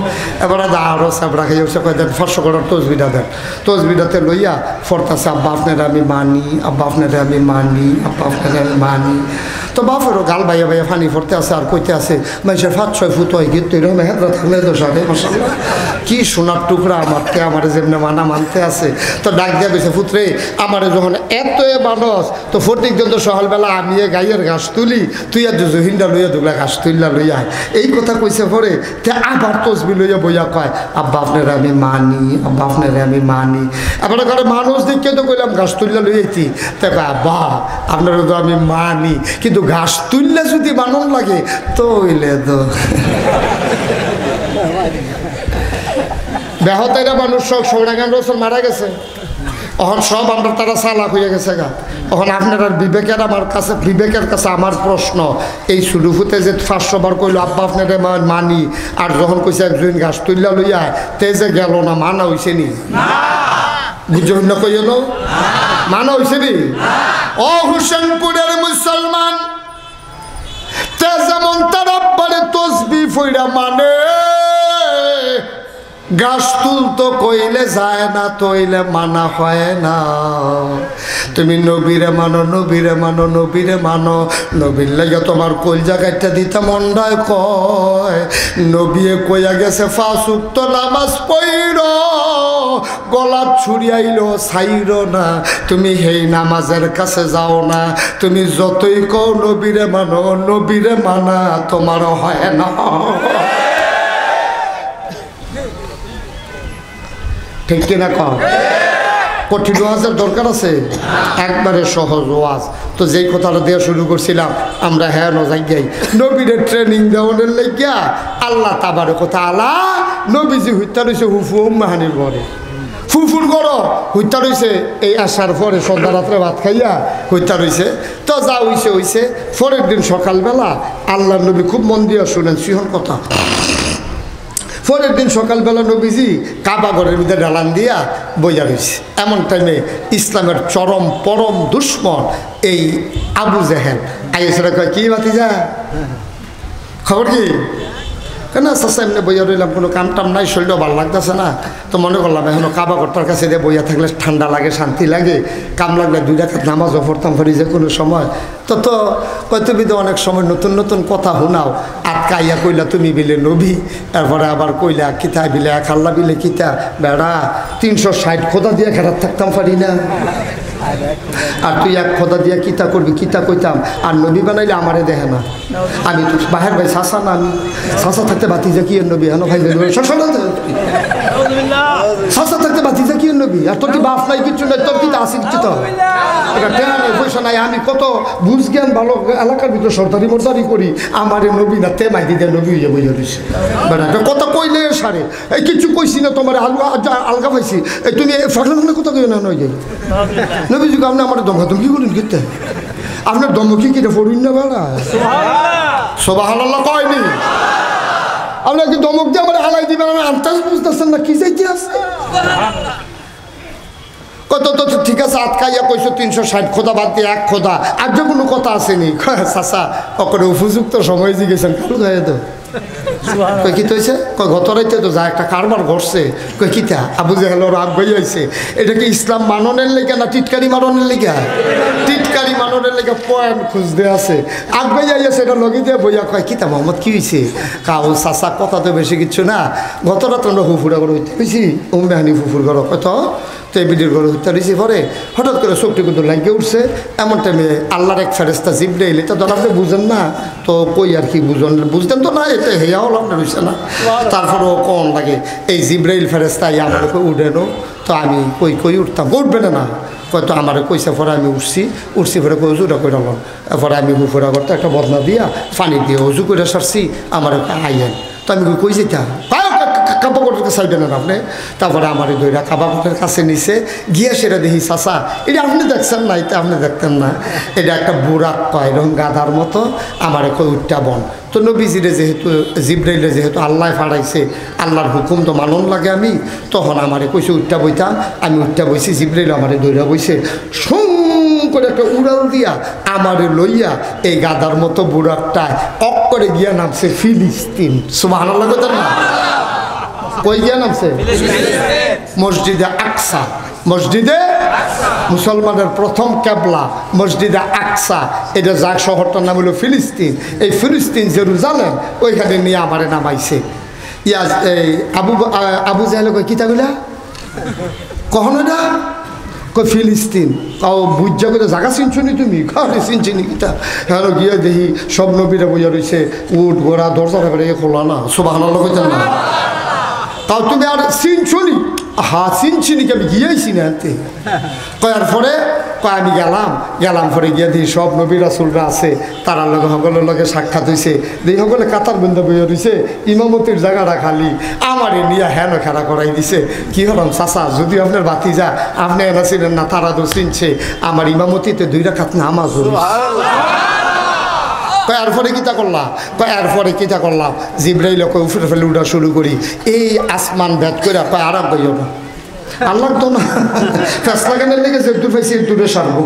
এবার আরও চাপড়া খাই উঠছে, কয় দেন 500 গড়ার তসবিটা দেন। তসবিটাতে লইয়া ফরতাছে, আব্বা আপনারা আমি মানি, আব্বা আপনারা আমি মানি, আব্বা আপনারা আমি মানি। তো বাপেরও গাল বাইয়া বাইয়া ফানি ফরতে আছে আর কইতে আছে মানুষের 5-6 ফুট হয় গীত তৈরি মেহেন্দ্র থাকলে তো সাথে কি সোনার টুকরা আমারকে আমার যেমনি মানা মানতে আছে। তো ডাক দিয়া গেছে পুত্রে আমার যখন এত মানুষ তো ফটিক দিন তো সকালবেলা আমি গাইয়ের ঘাস তুলি, তুই আর জহিনটা লইয়া দুগলা ঘাস তুললা লইয়া এই কথা কইছে পরে তে আবার তসবি লইয়া বইয়া কয় আব্বা আপনারা আমি মানি, আব্বা আপনারা আমি মানি। আবার ঘরে মানুষ দেখে তো কইলাম ঘাস তুললা লইয়াইতি, তা কয় আব্বা আপনারা তো আমি মানি, কিন্তু ঘাস তুললে যদি মানন লাগে তো হইলে তো বেহতাইরা মানুষ সব সৌরাগান রসুল মারা গেছে, এখন সব আমরা তারা চালাক হয়ে গেছে গা। এখন আপনার বিবেকের আমার কাছে বিবেকের কাছে আমার প্রশ্ন, এই সুরুফুতে যে 500 বার কইল আব্বা আপনার মানি, আর যখন কইছে একজন ঘাস তুললা লইয়া তে যে গেল না, মানা হইছে নি? বুঝুন না কইল মানা হইছে নি? ও হুসেনপুরের মুসলমান তে যেমন তার আব্বারে তসবি ফইরা মানে, গাছ তুলতো কইলে যায় না, তইলে মানা হয় না। তুমি নবীরে মানো, নবীরে মানো, নবীরে মানো, নবীর লাগে তোমার কলজা কাটটা দিতে মন্ডায় কয়। নবীয়ে কইয়া গেছে 5 ওয়াক্ত নামাজ পড়ির, গলা ছুরিয়াইলো ছাইর না, তুমি সেই নামাজের কাছে যাও না। তুমি যতই কও নবীরে মানো, নবীরে মানা তোমার হয় না। ঠিক কিনা কম? কঠিন ওয়াজের দরকার আছে? একবারে সহজ ওয়াজ। তো যেই কথাটা দেওয়া শুরু করছিলাম আমরা, হ্যাঁ নজাই নবীদের ট্রেনিং দেওয়ানের লাগিয়া আল্লাহ তাবারে কথা আলা নবীজি হত্যা রয়েছে হুফু মাহানির ঘরে, ফুফুর গড় হত্যা রয়েছে এই আসার পরে সন্ধ্যা রাত্রে ভাত খাইয়া হত্যা রয়েছে। তো যা হইছে হইছে, পরের দিন সকালবেলা আল্লাহ নবী খুব মন দিয়া শুনেন সিহন কথা। পরের দিন সকালবেলা নবীজি কাবা ঘরের ভিতরে ডালান দিয়া বইয়া রয়েছে। এমন টাইমে ইসলামের চরম পরম দুশ্মন এই আবু জেহেল আইসা কয় কি ভাতিজা খবর কি? কেন চাষা এমনি বইয়া রইলাম, কোনো কাম টাম নাই, শরীরও ভালো লাগতেছে না, তো মনে করলাম এখনো কাবা ঘরটার কাছে দিয়ে বইয়া থাকলে ঠান্ডা লাগে, শান্তি লাগে, কাম লাগলে 2 রাকাত নামাজও পড়তাম পারি যে কোনো সময়। তো কয়তো বিধে অনেক সময় নতুন নতুন কথা শুনাও, আটকাইয়া কইলা তুমি বিলে নবী, এরপরে আবার কইলা কিতা বিলে এক আল্লাহ বিলে কিতা, বেড়া 360 খোদা দিয়ে খেরাত থাকতাম পারি না, আর তুই এক খোদা দিয়া কিতা করবি, কিতা কইতাম, আর নবী বানাইলে আমারে দেখে না। আমি তো বাহের ভাই শাসা না, আমি শাসা থাকতে বাতিজা কি নবী, হেন ভাই শাসা থাকতে বাতিজা কি নবী, আর তোর কি বাপ নাই কিছু নাই, তোর কিতা আসি কিছু তো এটা টেহা নেই পয়সা নাই, আমি কত বুঝ জ্ঞান ভালো এলাকার ভিতরে সর্দারি মর্দারি করি, আমারে নবী না তে মাইদি দিয়ে নবী হইয়া বইয়া দিছে। বেড়া কত কইলে সারে এই কিছু কইছি না তোমার আলগা পাইছি, এই তুমি ফাঁকলে কথা কই না নয় যাই নবীজি আপনি আমার দমকি করেন কিতে, আপনার দমকি কিটা পড়ুন না বেড়া সুবহানাল্লাহ কয়নি, আপনি কি দমক দিয়ে আমার হালাই দিবেন, আমি আন্তাজ বুঝতেছেন না কি চাইতে আছে। কত তো ঠিক আছে আটকাইয়া কইছো 360 খোদা বাদ দিয়ে এক খোদা, আর যে কোনো কথা আসেনি চাষা ওখানে উপযুক্ত সময় জিগেছেন কালু গায়ে তো কই কি হয়েছে? কই গত রাইতে তো যা একটা কারবার ঘটছে। কই কিতা? আবু জাহেলের রাগ হয়ে হয়েছে। এটা কি ইসলাম মাননের লেগে না টিটকারি মাননের লেগে? টিটকারি মাননের লেগে পয়েন্ট খুঁজতে আছে। আগ হয়ে যাইছে, এটা লগে দিয়ে বইয়া কয় কিতা মোহাম্মদ কি হয়েছে? কাউ চাচা কথা তো বেশি কিছু না, গত রাত আমরা ফুফুরা করে হইতে হয়েছি, উম্মেহানি ফুফুর ঘর কত তো এই বিডির ঘরে হইতে দিয়েছি। পরে হঠাৎ করে চোখটি কিন্তু লাগিয়ে উঠছে। এমন টাইমে আল্লাহর এক ফেরেস্তা জিবরাইল, এটা ধর আপনি বুঝেন না তো কই আর কি বুঝতেন তো না, এটা হেয়া হল আপনার হয়েছে না। তারপরেও কোন লাগে এই জিবরাইল ফেরেস্তা আমার উঠেনো, তো আমি কই উঠতাম, উঠবে না হয়তো আমার কইসা পরে আমি উঠছি পরে কই উজুটা করে আলাম। পরে আমি হুফুরা করতে একটা বদনা দিয়া পানি দিয়ে উজু করে সারছি, আমার আইয়েন। তো আমি কই যেতাম কাবা কোটের চাইবেন না আপনি। তারপরে আমার এই দইরা কাবা কোটের কাছে নিছে গিয়ে সেটা দেখি চাচা, এটা আপনি দেখছেন না, এটা আপনি দেখতেন না, এটা একটা বুড়াক পায় এরকম গাধার মতো, আমার কই উঠটা বন। তো নবীজিরে যেহেতু জিব্রাইলে যেহেতু আল্লাহ ফাড়াইছে, আল্লাহর হুকুম তো মানন লাগে আমি, তখন আমারে কইছে উঠটা বইতাম, আমি উঠটা বইছি, জিব্রাইল আমারে দইরা বইছে, সুং করে একটা উড়াল দিয়া আমারে লইয়া এই গাধার মতো বুড়াকটায় অক করে গিয়া নামছে ফিলিস্তিন। সুবহানাল্লাহ কথা না? কই গিয়া নামছে? মসজিদে আকসা। মসজিদে মুসলমানের প্রথম কেবলা মসজিদে আকসা, এটা যা শহরটার নাম হলো ফিলিস্তিন। এই ফিলিস্তিন জেরুজালেম, ওইখানে নিয়ে আমারে নামাইছে। ইয়াজ এই আবু জাহেল কই কিতাবিলা কখনো না কই ফিলিস্তিন, কাউ বুঝা করে জায়গা চিনছনি তুমি? কাউরে চিনছিনি কিতা? হ্যাঁ গিয়ে দেখি সব নবীরা বইয়া রয়েছে, উঠ ঘোড়া দরজা খোলা না। সুবহানাল্লাহ কইতেন না? তাও তুমি আর চিনছনি? হ্যাঁ চিনছিনি, কি আমি গিয়েছি না এতে। কয়ার পরে আমি গেলাম পরে গিয়ে দিই সব নবী রাসূলরা আছে, তারা সকলের লগে সাক্ষাৎ হয়েছে। দেখি সকলে কাতার বন্ধা বইয়া রয়েছে, ইমামতির জায়গাটা খালি, আমারে নিয়ে হেন খেলা করাই দিছে। কি হলাম চাচা, যদি আপনার বাতি যা আপনি এনা ছিলেন না, তারা তো চিনছে, আমার ইমামতিতে 2 রাকাত নামাজ হল। এরপরে কিতা করলাম জিব্রাইল উপরে ফেলে উঠা শুরু করি, এই আসমান ভেদ করে আরাম করিও না, আল্লাহ তো না ফেসলা গানের লেগেছে, দূর পাইছি দূরে সারবো,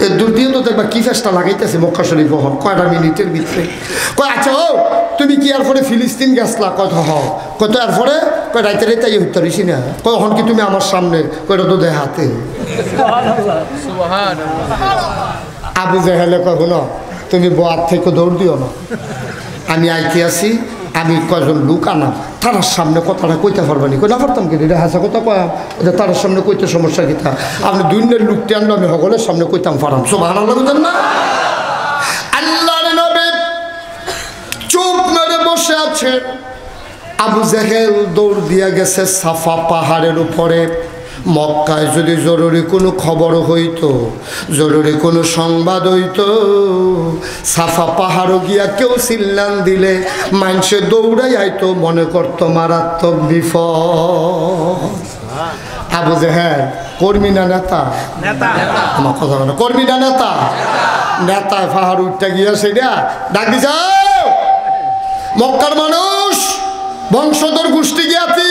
এর দূর দিয়ে তো দেখবা কি ফেসটা লাগাইতেছে মক্কা শরীফ হন কয়টা মিনিটের ভিতরে। আচ্ছা ও তুমি কি এরপরে ফিলিস্তিন গেছলা? কত এরপরে রাইতে রাইতে হইতে পারিস না, কখন কি তুমি আমার সামনে কয়টা তো দেয় হাতে। আবু জাহেলে কখনো তুমি বোয়ার থেকে দৌড় দিও না, আমি আইতে আসি, আমি কয়জন লোক আনাম, তার সামনে কথাটা কইতে পারবানি। কই না পারতাম কি, এটা হাসা কথা কয়াম, এটা তার সামনে কইতে সমস্যা কিতা? আপনি 2 দিনের লোকটি আনলো, আমি সকলের সামনে কইতাম পারাম। সুবহানাল্লাহ বুঝেন না? আল্লাহর নবী চুপ মেরে বসে আছে। আবু জাহেল দৌড় দিয়া গেছে সাফা পাহাড়ের উপরে। মক্কায় যদি জরুরি কোনো খবর হইতো, জরুরি কোনো সংবাদ হইতো, সাফা পাহাড়ও গিয়া কেউ চিল্লান দিলে মানুষে দৌড়াই আইতো, মনে করতো মারাত্মক বিপদ। আবু জাহেল কর্মী না নেতা? আমার কথা বলো, কর্মী না নেতা? নেতায় পাহাড় উঠতে গিয়া সেটা ডাক দিছে, মক্কার মানুষ, বংশধর গোষ্ঠী গিয়াছি,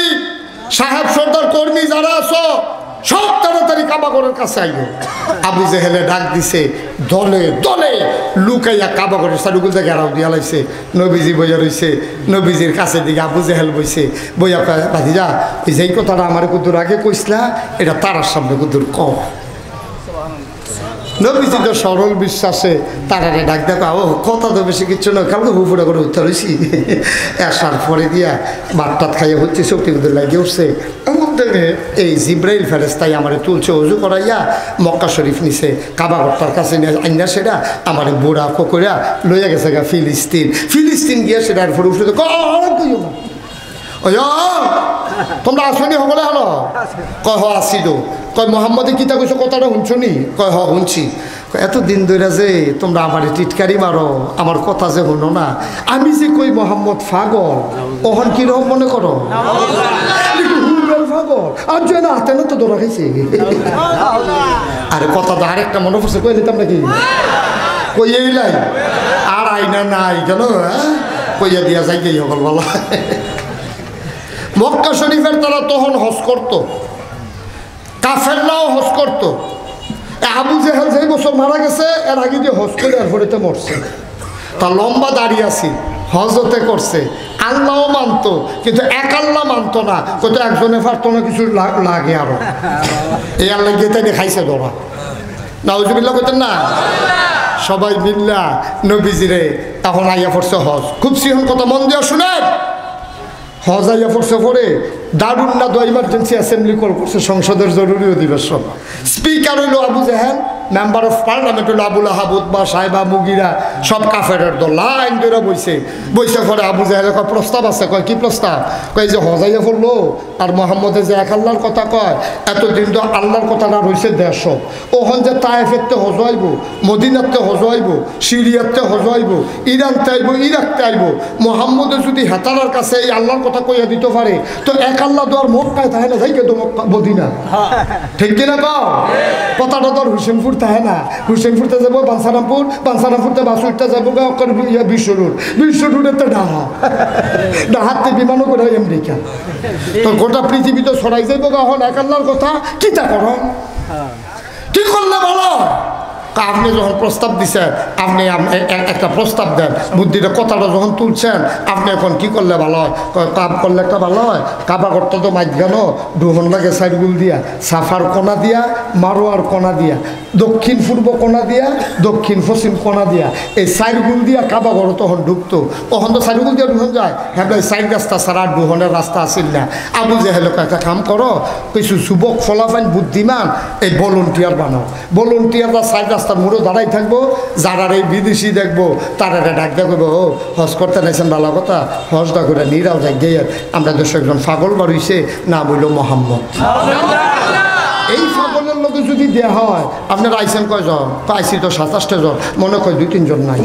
সাহেব সর্দার কর্মী যারা আছো সব তাড়াতাড়ি কাবাগরের কাছে আইও। আবু জাহেলে ডাক দিছে, দলে দলে লুকাইয়া কাবাগরের চারুগুল থেকে ঘেরাও দিয়া লাইছে। নবীজি বইয়া রইছে, নবীজির কাছে দিকে আবু জাহেল বইছে, বইয়া ভাতিজা ওই যেই কথাটা আমার কুদুর আগে কইসলা, এটা তারার সামনে কুদুর কম। নবীজি তো সরল বিশ্বাসে তারারে ডাক দেখা, ও কথা তো বেশি কিছু নয়, কালকে হুফুরা করে উত্তর হয়েছি, আসার পরে দিয়া ভাতটাত খাইয়া হচ্ছে, শক্তি কুদুর লাগিয়ে উঠছে। এমন দেখে এই জিব্রাইল ফেরেস্তাই আমার তুলছে, উজু করাইয়া মক্কা শরীফ নিছে, কাবাগরটার কাছে নিয়ে আইনা সেটা আমার বুড়া করিয়া লইয়া গেছে গা ফিলিস্তিন গিয়া সেটা আর ফরে উঠে কইও না, ওই তোমরা আসনি সকলে হলো? কয় হ আসি তো। কয় মোহাম্মদে কিতা কইছো, কথাটা শুনছো নি? কয় হ শুনছি। এত দিন ধরে যে তোমরা আমার টিটকারি মারো, আমার কথা যে শুনো না, আমি যে কই মোহাম্মদ পাগল, ওহন কিরকম মনে করো? পাগল আর যে না হাতে না তো ধরা খাইছে। আরে কথা তো আরেকটা মনে পড়ছে, কই দিতাম নাকি? কই এইলাই আর আইনা নাই কেন, কইয়া দিয়া যাই গেই সকল বলা। মক্কা শরীফের তারা তখন হজ করতো, কাফেররাও হজ করতো। আবু জাহেল যেই বছর মারা গেছে, এর আগে যে হজ করে এরপরে মরছে, তা লম্বা দাঁড়িয়ে আছে, হজতে করছে, আল্লাহও মানতো, কিন্তু এক আল্লাহ মানতো না, কত একজনে পারতো না, কিছু লাগে আরো, এই আল্লাহ গিয়ে তাই খাইছে ধরা। নাউজুবিল্লাহ কইতেন না? সবাই মিল্লা নবীজিরে এখন আইয়া পড়ছে হজ। খুব সিহন কথা মন দিয়া শুনেন, হজ আইয়া পড়ছে পরে দারুন না দোয়া ইমার্জেন্সি অ্যাসেম্বলি কল করছে, সংসদের জরুরি অধিবেশন। স্পিকার হইল আবু জাহেল, মেম্বার অফ পার্লামেন্ট হইল আবুল আহাব, উতবা, সাহেবা, মুগিরা, সব কাফেরের দল লাইন ধরে বইছে। বইসে পরে আবু জাহেলের কয় প্রস্তাব আছে। কয় কি প্রস্তাব? কয় যে হজাইয়া পড়লো আর মোহাম্মদের যে এক আল্লাহর কথা কয়, এতদিন তো আল্লাহর কথাটা রয়েছে দেশ, ওখান যে তায়েফেরতে হজ আইব, মদিনাতে হজ আইব, সিরিয়াতে হজ আইব, ইরানতে আইব, ইরাকতে আইব, মোহাম্মদের যদি হেতারার কাছে এই আল্লাহর কথা কইয়া দিতে পারে, তো এক আল্লাহ তো আর মক্কায় থাকে না, যাই তো মদিনা, ঠিক কিনা কও? কথাটা তো আর হুসেনপুর থাকে না, হুসেনপুরতে যাবো বাঞ্ছারামপুর, বাঞ্ছারামপুরতে বাস উঠতে যাবো বিশ্ব রোড, বিশ্ব রোডের তো ডাহা, ডাহাতে বিমানও করে আমেরিকা, তো গোটা পৃথিবী তো ছড়াই যাইব এখন এক আল্লাহর কথা। কি তা করো, কি করলে ভালো? আপনি যখন প্রস্তাব দিচ্ছেন, আপনি একটা প্রস্তাব দেন, বুদ্ধিটা কথাটা যখন তুলছেন, আপনি এখন কি করলে ভালো হয়? কাপ করলে একটা ভালো হয়। কাবা করতে তো মাঝখানো দুহন লাগে, সাইডগুল দিয়া, সাফার কোনা দিয়া, মারোয়ার কোনা দিয়া, দক্ষিণ পূর্ব কোনা দিয়া, দক্ষিণ পশ্চিম কোনা দিয়া, এই সাইডগুল দিয়া কাবা ঘর তখন ঢুকতো। তখন তো সাইডগুল দিয়া দুহন যায়, হ্যাঁ ভাই সাইড রাস্তা ছাড়া দুহনের রাস্তা আসিল না। আবু জাহেল একটা কাম করো, কিছু যুবক ফলাফাইন বুদ্ধিমান এই ভলেন্টিয়ার বানাও, ভলেন্টিয়াররা সাইড রাস্তার মোড়ে দাঁড়াই থাকবো, যারা এই বিদেশি দেখবো তারা ডাক দেখবো, ও হজ করতে নাইছেন ভালো কথা, হজটা করে নিরাও যাই গিয়ে আমরা দেশে একজন পাগল বাড়িছে, না বললো মোহাম্মদ। এই পাগলের লোকে যদি দেওয়া হয়, আপনার আইসেন কয়জন? আইসি তো 27 জন, মনে কয় 2-3 জন নাই।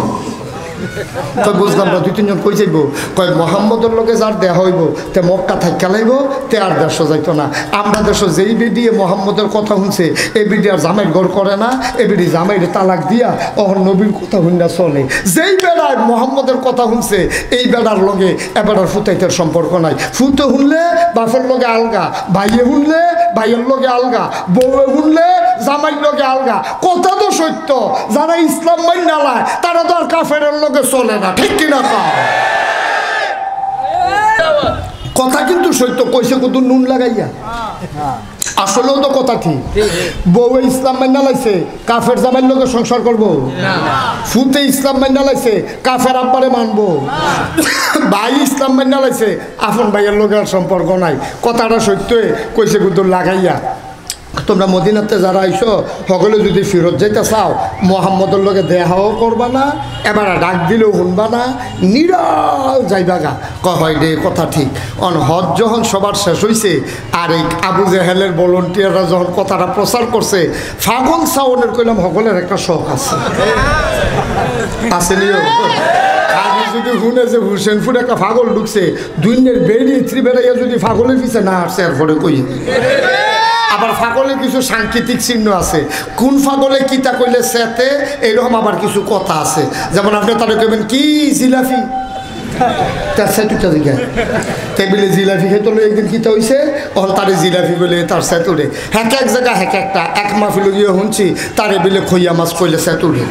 তো বুঝলাম না, 2-3 জন কই যাইব? কয় মোহাম্মদের লোকে যার দেয়া হইব তে মক্কা থাইকা লাইব, তে আর দেশ যাইতো না। আমরা দেশ যেই বিডিয়ে মোহাম্মদের কথা শুনছে, এই বিডি আর জামাইয়ের ঘর করে না, এই বিডি জামাইয়ের তালাক দিয়া অহর নবীর কথা শুননা চলে। যেই বেড়ায় মোহাম্মদের কথা শুনছে, এই বেড়ার লগে এবার ফুতাইতের সম্পর্ক নাই। ফুতে শুনলে বাপের লগে আলগা, ভাইয়ে শুনলে ভাইয়ের লগে আলগা, বউয়ে শুনলে জামাইয়ের লগে আলগা। কথা তো সত্য, যারা ইসলাম মাইনা লায় তারা তো আর কাফেরের লগে চলে না, ঠিক কিনা? কথা কিন্তু সত্য, কইছে কত নুন লাগাইয়া, আসলেও তো কথা ঠিক। বউ ইসলাম মাইনা লাইছে, কাফের জামাইয়ের লগে সংসার করবো? ফুতে ইসলাম মাইনা লাইছে, কাফের আব্বারে মানবো? ভাই ইসলাম মাইনা লাইছে, আপন ভাইয়ের লগে আর সম্পর্ক নাই। কথাটা সত্যই কইছে কত লাগাইয়া। তোমরা মদিনাতে যারা আইসো, সকলে যদি ফিরত যাইতে চাও, মোহাম্মদের লগে দেহাও করবা না, এবার ডাক দিলেও শুনবা না, নিরাল যাইবা গা। হয় রে, কথা ঠিক। হজ যখন সবার শেষ হয়েছে, আর এই আবু জাহেলের ভলেন্টিয়াররা যখন কথাটা প্রচার করছে, ফাগল সাউনের কইলাম সকলের একটা শখ আছে, আসেনিও। আমি যদি শুনে যে হুসেনপুর একটা ফাগল ঢুকছে, দুইনের বেরিয়ে বেড়াইয়া যদি ফাগলের পিছে না আসছে, এরপরে কই। আবার ফাগলে কিছু সাংকেতিক চিহ্ন আছে, কোন ফাগলে কিতা কইলে সেতে, এইরকম আবার কিছু কথা আছে। যেমন আপনি তারা কইবেন কি জিলাফি, তার সেটুটা জিজ্ঞাসা টেবিলে জিলাফি খেতে হলো একদিন কিতা হয়েছে, অল তারে জিলাফি বলে তার সেতুরে। হ্যাঁ এক জায়গায় হ্যাঁ একটা এক মাহফিল গিয়ে শুনছি তারে বিলে খইয়া মাছ কইলে সেতুরে।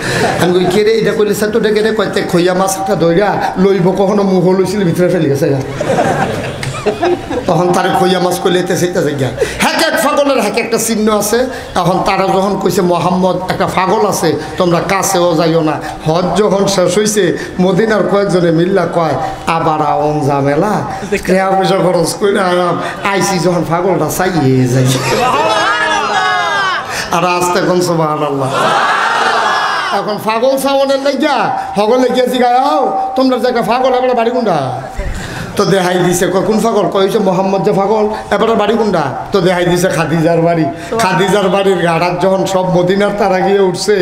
আমি কই কে রে, এটা কইলে সেতুরে কে রে? কইতে খইয়া মাছ একটা ধইরা লইব, কখনো মুখ লইছিল ভিতরে ফেলে গেছে, তখন তারে খইয়া মাছ কইলে এতে সেটা জায়গা। হ্যাঁ এক ফাগলের হ্যাঁ একটা চিহ্ন আছে। এখন তারা যখন কইছে মোহাম্মদ একটা ফাগল আছে, তোমরা কাছেও যাইও না। হজ যখন শেষ হয়েছে, মদিনার কয়েকজনে মিল্লা কয় আবার আওন ঝামেলা, ক্রিয়া পয়সা খরচ করে আরাম আইসি, যখন ফাগলটা চাইয়ে যাই। আর আসতে কোন সুবহানাল্লাহ। এখন ফাগল সামনের লাগিয়া সকলে গিয়েছি গাও, তোমরা জায়গা ফাগল এবার বাড়ি কোনটা? তো দেখাই দিছে, কোন ফাগল? কইছে মোহাম্মদ যে ফাগল, এবার বাড়ি কোনটা? তো দেখাই দিছে খাদিজার বাড়ি। খাদিজার বাড়ির গাড়ার যখন সব মদিনার তারা গিয়ে উঠছে,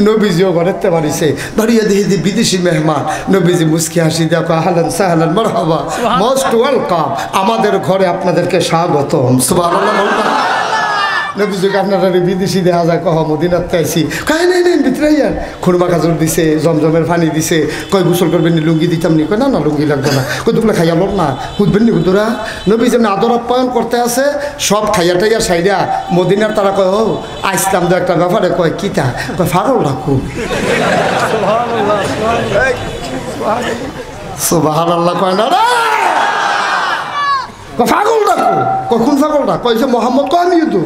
নবীজিও ঘরেতে বাড়িছে, বাড়িয়ে দেখি বিদেশি মেহমান। নবীজি মুস্কি হাসি দেখো, আহলান সাহলান মারহাবা, মোস্ট ওয়েলকাম, আমাদের ঘরে আপনাদেরকে স্বাগতম। সুবহানাল্লাহ। নবীজিকে আপনারা বিদেশি দেখা যায়, কহ মদিনাতে আইসি, কাই নেই নেই ভিতরে আইয়ান। খুরমা খাজুর দিছে, জমজমের পানি দিছে, কয় গোসল করবেন নি, লুঙ্গি দিতাম নি? কয় না না লুঙ্গি লাগবে না। কই দুপুরে খাইয়া লোক না হুদবেন নি হুদুরা? নবী যেমন আদর আপ্যায়ন করতে আছে, সব খাইয়া টাইয়া সাইডা মদিনার তারা কয়, ও আইসলাম তো একটা ব্যাপারে। কয় কিতা? কয় ফাগল রাখু। সুবহানাল্লাহ কয় না রে পাগল ডাকো কখন পাগলটা কইছে মোহাম্মদ কয় আমি তো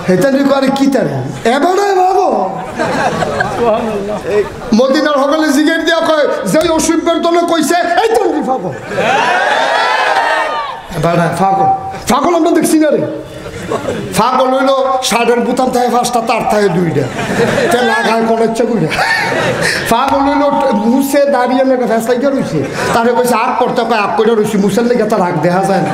হেতানি করে কি তারে এবারে বাবু মদিনার হগলে জিগের দিয়া কয় যে অসুবের দলে কইছে এই তো পাগল এবারে পাগল পাগল আমরা দেখছি না রে পাগল হইলো শার্টের বুতাম থাকে 5টা তার থাকে 2টা তে লাগায় কোন ইচ্ছা কইরা পাগল হইলো মুছে দাঁড়িয়ে লেগে ফেসলাইতে রইছে তারে কইছে আগ করতে কয় আগ কইরা রইছি মুছের লেগে তার আগ দেখা যায় না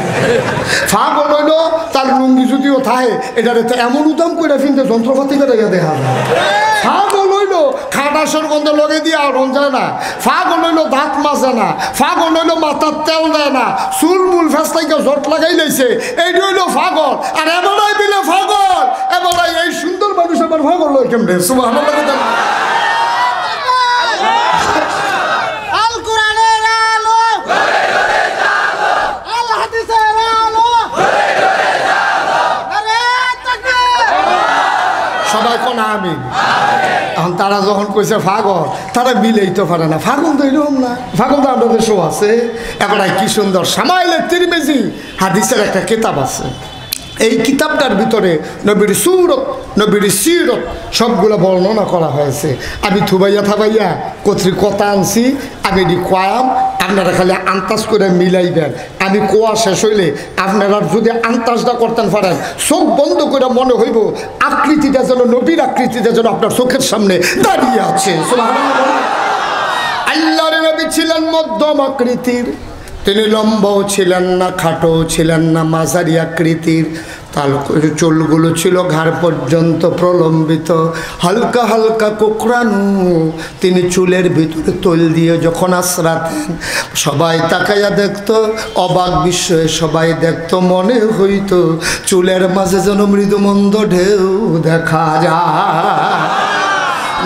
পাগল হইলো তার লুঙ্গি যদিও থাকে এটারে তো এমন উদাম কইরা ফিনতে যন্ত্রপাতি করে দেখা যায় পাগল হইলো খাটাসের গন্ধ লগে দিয়ে আর যায় না পাগল হইলো দাঁত মাজে না পাগল হইলো মাথার তেল দেয় না চুল মুল ফেসলাইকে জট লাগাই লাইছে এইটা হইলো পাগল আর এবারাই দিলে পাগল এবারাই এই সুন্দর মানুষ আবার পাগল লয় কেমনে সুবহানাল্লাহ আল কোরআনের আলো আল হাদিসের আলো আরে তাকবীর সবাই কোন আমিন এখন তারা যখন কইছে পাগল তারা মিলেইতে পারে না পাগল তো এরকম না পাগল তো আমাদের শো আছে এবারে কি সুন্দর সামাইলে তিরমিজি হাদিসের একটা কিতাব আছে এই কিতাবটার ভিতরে নবীর সুরত নবীর সিরত সবগুলো বর্ণনা করা হয়েছে আমি থুবাইয়া থাবাইয়া কর্তৃক কথা আনছি আমি এটি কয়াম আপনারা খালি আন্তাজ করে মিলাইবেন আমি কোয়া শেষ হইলে আপনারা যদি আন্তাজটা করতেন পারেন চোখ বন্ধ করে মনে হইব আকৃতিটা যেন নবীর আকৃতিটা যেন আপনার চোখের সামনে দাঁড়িয়ে আছে আল্লাহর নবী ছিলেন মধ্যম আকৃতির তিনি লম্বাও ছিলেন না খাটোও ছিলেন না মাঝারি আকৃতির তার চুলগুলো ছিল ঘাড় পর্যন্ত প্রলম্বিত হালকা হালকা কোকড়ানো তিনি চুলের ভিতরে তৈল দিয়ে যখন আশ্রাতেন সবাই তাকাইয়া দেখতো অবাক বিস্ময়ে সবাই দেখতো মনে হইতো চুলের মাঝে যেন মৃদুমন্দ ঢেউ দেখা যায়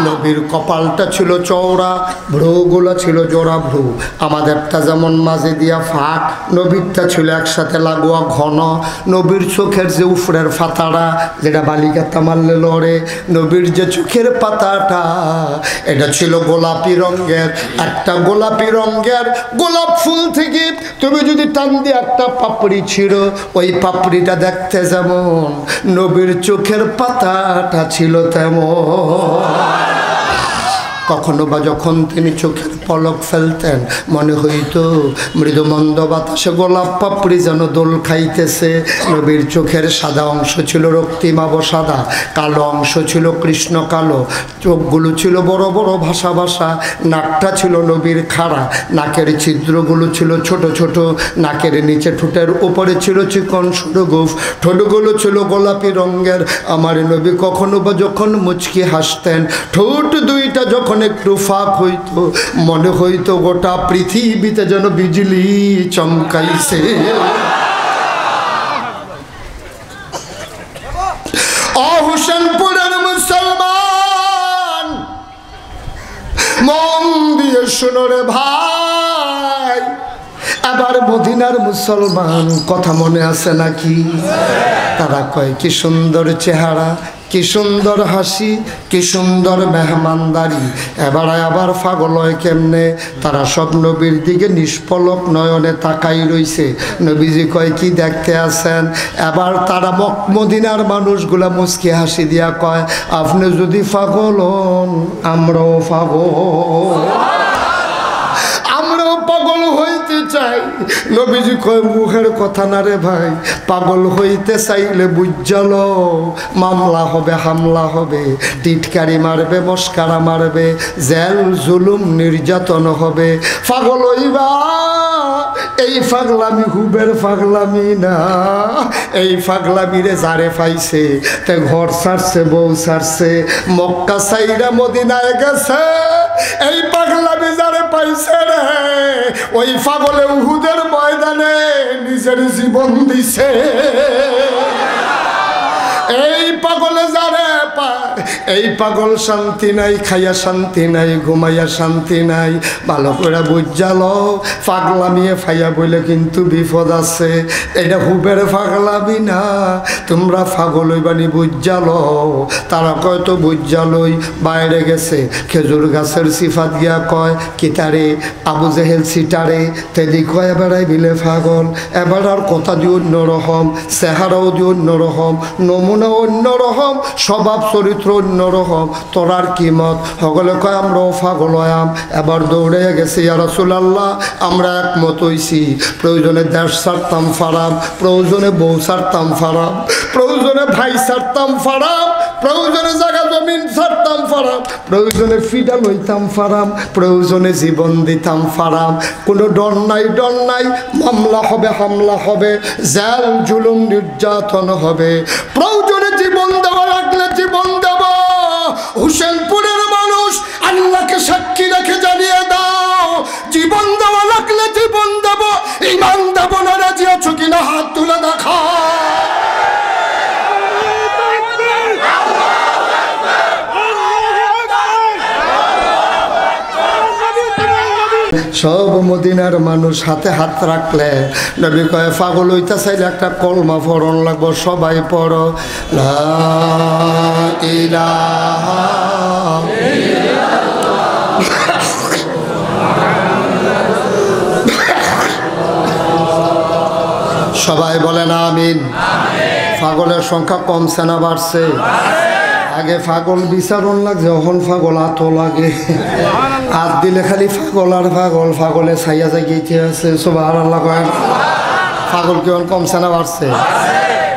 নবীর কপালটা ছিল চওড়া ভ্রুগুলো ছিল জোড়া ভ্রু আমাদেরটা যেমন মাঝে দিয়া ফাঁক নবীরটা ছিল একসাথে লাগোয়া ঘন নবীর চোখের যে উফরের পাতাটা যেটা বালিকাতা মারলে লড়ে নবীর যে চোখের পাতাটা এটা ছিল গোলাপি রঙের একটা গোলাপি রঙের গোলাপ ফুল থেকে তুমি যদি টান দিয়ে একটা পাপড়ি ছিল ওই পাপড়িটা দেখতে যেমন নবীর চোখের পাতাটা ছিল তেমন কখনো বা যখন তিনি চোখের পলক ফেলতেন মনে হইতো মৃদুমন্দ বাতাসে গোলাপ পাপড়ি যেন দোল খাইতেছে নবীর চোখের সাদা অংশ ছিল রক্তিমাব সাদা কালো অংশ ছিল কৃষ্ণ কালো চোখগুলো ছিল বড় বড় ভাসা ভাসা নাকটা ছিল নবীর খাড়া নাকের ছিদ্রগুলো ছিল ছোট ছোট নাকের নিচে ঠোঁটের উপরে ছিল চিকন সুরগুফ ঠোঁটগুলো ছিল গোলাপি রঙের আমার নবী কখনো বা যখন মুচকি হাসতেন ঠোঁট দুইটা যখন একটু ফাঁক হইতো মনে হইতো গোটা পৃথিবীতে যেন বিজলি চমকাইছে হোসেনপুরের মুসলমান মন দিয়ে শোনো রে ভাই আবার মদিনার মুসলমান কথা মনে আছে নাকি তারা কয় কি সুন্দর চেহারা কি সুন্দর হাসি কি সুন্দর মেহমানদারি এবারে আবার পাগল হয় কেমনে তারা সব নবীর দিকে নিষ্পলক নয়নে তাকাই রইছে নবীজি কয় কি দেখতে আছেন এবার তারা মদিনার মানুষগুলা মুচকি হাসি দিয়া কয় আপনি যদি পাগল হন আমরাও পাগল আমরাও পাগল হইতে চাই নবীজি কয় মুখের কথা না রে ভাই পাগল হইতে চাইলে বুঝাল মামলা হবে হামলা হবে টিটকারি মারবে মস্কারা মারবে জেল জুলুম নির্যাতন হবে পাগল হইবা এই পাগলামি হুবের পাগলামি না এই পাগলামিরে যারে পাইছে তে ঘর ছাড়ছে বউ ছাড়ছে মক্কা সাইরা মদিনায় গেছে এই পাগলামি যারে পাইছে রে ওই পাগলে উহুদের ময়দানে নিজের জীবন দিছে এই পাগলে যারে পায় এই পাগল শান্তি নাই, খাইয়া শান্তি নাই, ঘুমাইয়া শান্তি নাই। ভালো করে বুঝালো পাগলামিয়ে ফাইয়া বলে কিন্তু বিপদ আছে। এটা হুবের পাগলামি না, তোমরা পাগল হইবানি বুঝালো। তারা কয় তো বুঝালই বাইরে গেছে খেজুর গাছের সিফাত গিয়া কয় কিতারে আবু জেহেল সিটারে তেদি কয় বেড়াই বিলে পাগল। এবার আর কথা দিয়ে অন্যরকম, চেহারাও দিয়ে অন্যরকম, নমুনা অন্যরকম, স্বভাব চরিত্র অন্যরকম। তোরার কিমত সকলে কয় আমরাও পাগল হয়াম। এবার দৌড়ে গেছে ইয়া রাসূলুল্লাহ, আমরা একমত হইছি প্রয়োজনে দেশ ছাড়তাম ফারাম, প্রয়োজনে বউ ছাড়তাম ফারাম, প্রয়োজনে ভাই ছাড়তাম ফারাম, প্রয়োজনে জায়গা জমিন ছাড়তাম ফারাম, প্রয়োজনে ফিডা লইতাম ফারাম, প্রয়োজনে জীবন দিতাম ফারাম। কোনো ডর নাই, ডর নাই, মামলা হবে, হামলা হবে, জেল জুলুম নির্যাতন হবে। প্রয়োজনে জীবন দেওয়া লাগলে জীবন দেব। হুসেনপুরের মানুষ আল্লাহকে সাক্ষী রেখে জানিয়ে দাও, জীবন দেওয়া লাগলে জীবন দেব। ইমান দেব না, রাজি আছো কিনা হাত তুলে দেখা। সব মদিনার মানুষ হাতে হাত রাখলে নবী কয় পাগল হইতে চাইলে একটা কলমা পড়ন লাগবো। সবাই পড়ো লা ইলাহা সবাই বলেন আমিন। পাগলের সংখ্যা কমছে না বাড়ছে? আগে পাগল বিচারণ লাগছে, এখন পাগল আতো লাগে। হাত দিলে খালি পাগল আর পাগল, পাগলে ছাইয়া জাগিয়ে আছে। সুবহানাল্লাহ কয়। পাগল কেমন কমছে না বাড়ছে?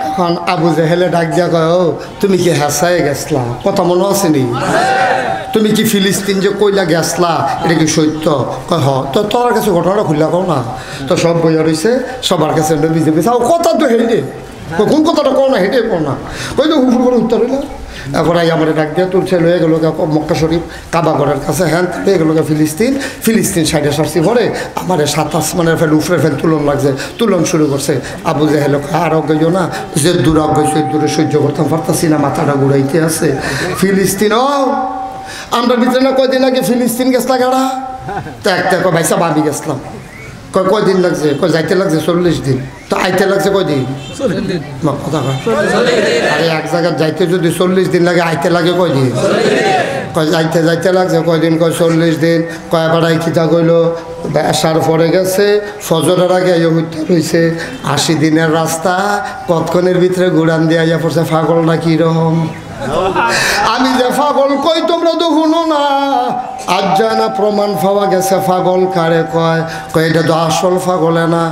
এখন আবু জেহেলে ডাক দিয়া কয়, ও তুমি কি হাসায় গেছলা? কথা মনে আছে নি? তুমি কি ফিলিস্তিন যে কইলা গেছলা, এটা কি সত্য? কয় হ। তো তোর কাছে ঘটনাটা খুললা কও না। তো সব বইয়া রয়েছে, সবার কাছে নবীজি কথা তো হেঁটে কোন কথাটা কও না, হেঁটে কও না। ওই তো হুফুর করে উত্তর হইল। এখন আমার ডাক দিয়ে তোর ছেলে হয়ে গেল মক্কা শরীফ কাবাগরের কাছে, হ্যাঁ হয়ে গেল ফিলিস্তিন। ফিলিস্তিন সাইডে সারছি পরে আমার 7 আসমানের ফেল উফরে ফেল তুলন লাগছে, তুলন শুরু করছে। আবু জেহেল আর গেছো না, যে দূর গেছো দূরে সহ্য করতাম পারতাছি না, মাথাটা ঘুরাইতে আছে। ফিলিস্তিন ও আমরা ভিতরে না কয়দিন আগে ফিলিস্তিন গেছলা গাড়া তো একটা ভাইসা ভাবি গেছিলাম। কয়দিন লাগছে? যাইতে লাগছে 40 দিন। তো আইতে লাগছে কয়দিন? কথা কয় আরে এক জায়গায় যাইতে যদি 40 দিন লাগে, আইতে লাগে কয়দিন? যাইতে যাইতে লাগছে কয়দিন? 40 দিন। কয়বারাই খিতা কইল আসার পরে গেছে, ফজরের আগে হইতে রয়েছে। 80 দিনের রাস্তা কতক্ষণের ভিতরে ঘুরান দিয়ে আইয়া পড়ছে। পাগলটা কিরকম? আমি যে পাগল কই তোমরা তো শুনো না। আজ যায় না প্রমাণ পাওয়া গেছে পাগল কারে কয়। এটা তো আসল পাগলে না।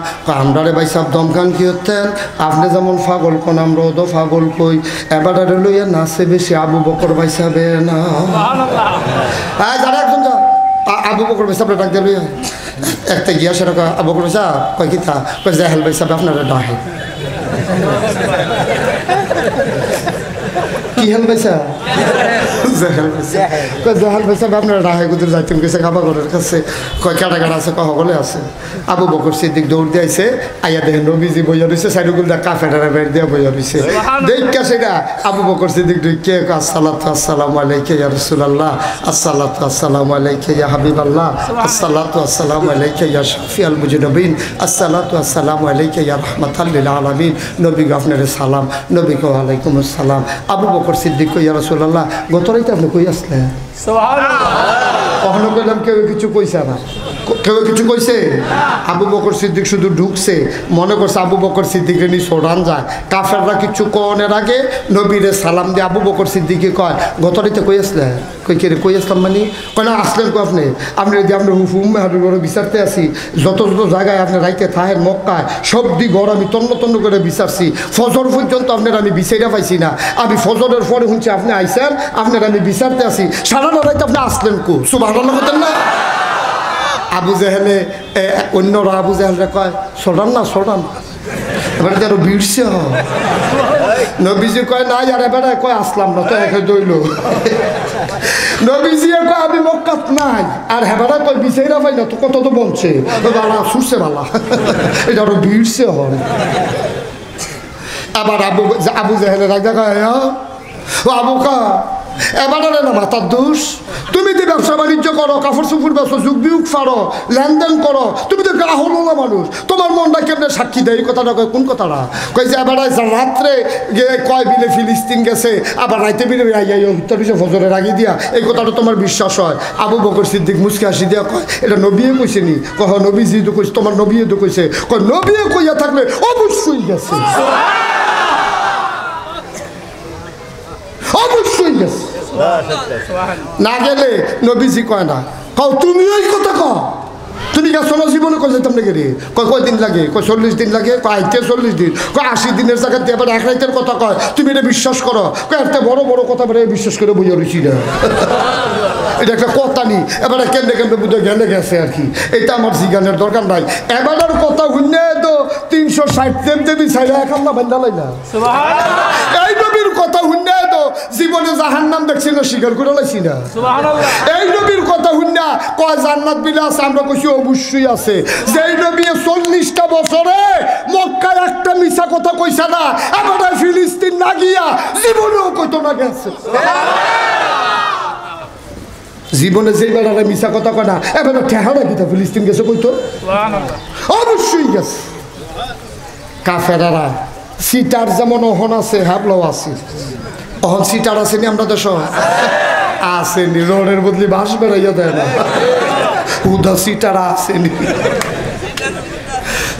আমরা রে ভাই সাহেব দমকান কি হতেন, আপনি যেমন পাগল কোন আমরাও তো পাগল কই। এবারে লইয়া নাচে বেশি আবু বকর ভাই সাহেব না। হ্যাঁ যারা একজন যা আবু বকর ভাই সাহেব ডাক দিয়ে একটা গিয়া সেটা আবু বকর ভাই সাহেব কয় কি তা কয় জাহেল ভাই সাহেব আপনারা ডাহে কি হেল ভাইসা জাহাল ভাই সাহেব আপনারা রাহে গুদুর যাইতেন গেছে কাবাগরের কাছে। কয় কাটা কাটা আছে, সকলে আছে। আবু বকর সিদ্দিক দৌড় দিয়েছে, আইয়া দেখেন নবীজি বইয়া রয়েছে, সাইডুগুল দা কাফেরা বের দিয়ে বইয়া রয়েছে। দেখা সেটা আবু বকর সিদ্দিক কে আসসালাতু আসসালামু আলাইকা ইয়া রাসূলুল্লাহ, আসসালাতু আসসালামু আলাইকা ইয়া হাবিবাল্লাহ, আসসালাতু আসসালামু আলাইকা ইয়া শাফিউল মুজরিবিন, আসসালাতু আসসালামু আলাইকা ইয়া রাহমাতাল লিল আলামিন। নবী গো আপনারে সালাম। নবী কো ওয়ালাইকুম আসসালাম। আবু বকর সিদ্দিক কই ইয়া রাসূলুল্লাহ গত রাইতে আপনি কই আসলেন? কখনো কইলাম কেউ কিছু কইছে না, কেউ কিছু কইছে? আবু বকর সিদ্দিক শুধু ঢুকছে, মনে করছে আবু বকর সিদ্দিকের নি সোডান যায়। কাফেররা কিছু কনের আগে নবীরে সালাম দিয়ে আবু বকর সিদ্দিকে কয় গত রাইতে কই আসলেন? কই কে রে কই আসলাম মানে? কয় না আসলেন কো আপনি? আপনি যদি আপনার হুফুম হাটুর বিচারতে আসি, যত যত জায়গায় আপনি রাইতে থাহেন মক্কায় সব দি ঘর আমি তন্ন তন্ন করে বিচারছি। ফজর পর্যন্ত আপনার আমি বিচাইরা পাইছি না। আমি ফজরের পরে শুনছি আপনি আইসেন, আপনার আমি বিচারতে আসি। সারা রাইতে আপনি আসলেন কো? সুবহানাল্লাহ বলতেন না? আবু জেহেলে অন্যরা আবু জেহেলরা কয় সরান না সরান। এবার যেন বিড়ছে নবীজি কয় না আর এবারে কয় আসলাম না তো একে দইল। নবীজি কয় আমি মক্কাত নাই, আর হেবারা কয় বিচাইরা পাই না তো কত তো বলছে বালা সুরছে বালা। এটা আরো বিড়ছে হন। আবার আবু জেহেলের এক জায়গায় আবু কা এবারে না মাথার দোষ। তুমি তো ব্যবসা বাণিজ্য করো, কাপড় চুপুর ব্যবসা, যুগ বিয়োগ ফাড়ো, লেনদেন করো, তুমি তো গাহল না মানুষ। তোমার মনটা কেমনে সাক্ষী দেয়? এই কথাটা কয় কোন কথাটা? কই যে এবারে রাত্রে গিয়ে কয় বিলে ফিলিস্তিন গেছে, আবার রাইতে বিলে উত্তর দিছে ফজরের আগে দিয়া, এই কথাটা তোমার বিশ্বাস হয়? আবু বকর সিদ্দিক মুসকে হাসি দিয়া কয় এটা নবীয়ে কইছে নি? কহ নবীজি তো কইছে, তোমার নবীয়ে তো কইছে। কয় নবীয়ে কইয়া থাকলে অবশ্যই গেছে, অবশ্যই গেছে। না গেলে নবীজি কয় না, কও তুমি ওই কথা কও, তুমি গেছো না জীবনে? কয় যেতাম না গেলে। কয় কয়দিন লাগে? কয় 40 দিন লাগে। কয় আইতে 40 দিন। কয় 80 দিনের জায়গাতে এবার এক রাইতের কথা কয়, তুমি এটা বিশ্বাস করো? কয় এত বড় বড় কথা বেড়ে বিশ্বাস করে বুঝে রয়েছি না। এটা একটা কথা নি, এবারে কেন্দ্রে কেন্দ্রে বুঝে গেলে গেছে আর কি। এটা আমার জিজ্ঞানের দরকার নাই। এবারের কথা শুনে তো 360 দেবী ছাইরা এখন না বান্ধালাই না। এই নবীর কথা শুনে তো জীবনে জাহান্নাম দেখছি না, স্বীকার করে লাইছি না। এই নবীর কথা শুনে কয় জান্নাত বিলে আছে, আমরা কইছি অবশ্যই আছে। যেই নবী 40টা বছরে মক্কায় একটা মিছা কথা কইছে না, এবারে ফিলিস্তিন না গিয়া জীবনেও কইতো না গেছে। জীবনে যেই বেড়াটা মিছা কথা কয় না, এবারে ঠেহারা গীতা ফিলিস্তিন গেছে কইতো অবশ্যই গেছে। কাফেরারা সিটার যেমন অহন আছে, হ্যাবলাও আছে। অহন সিটার আসেনি আমরা দেশ আসেনি, রোডের বদলি বাস বেড়াইয়া দেয় না। উদা সিটারা আসেনি।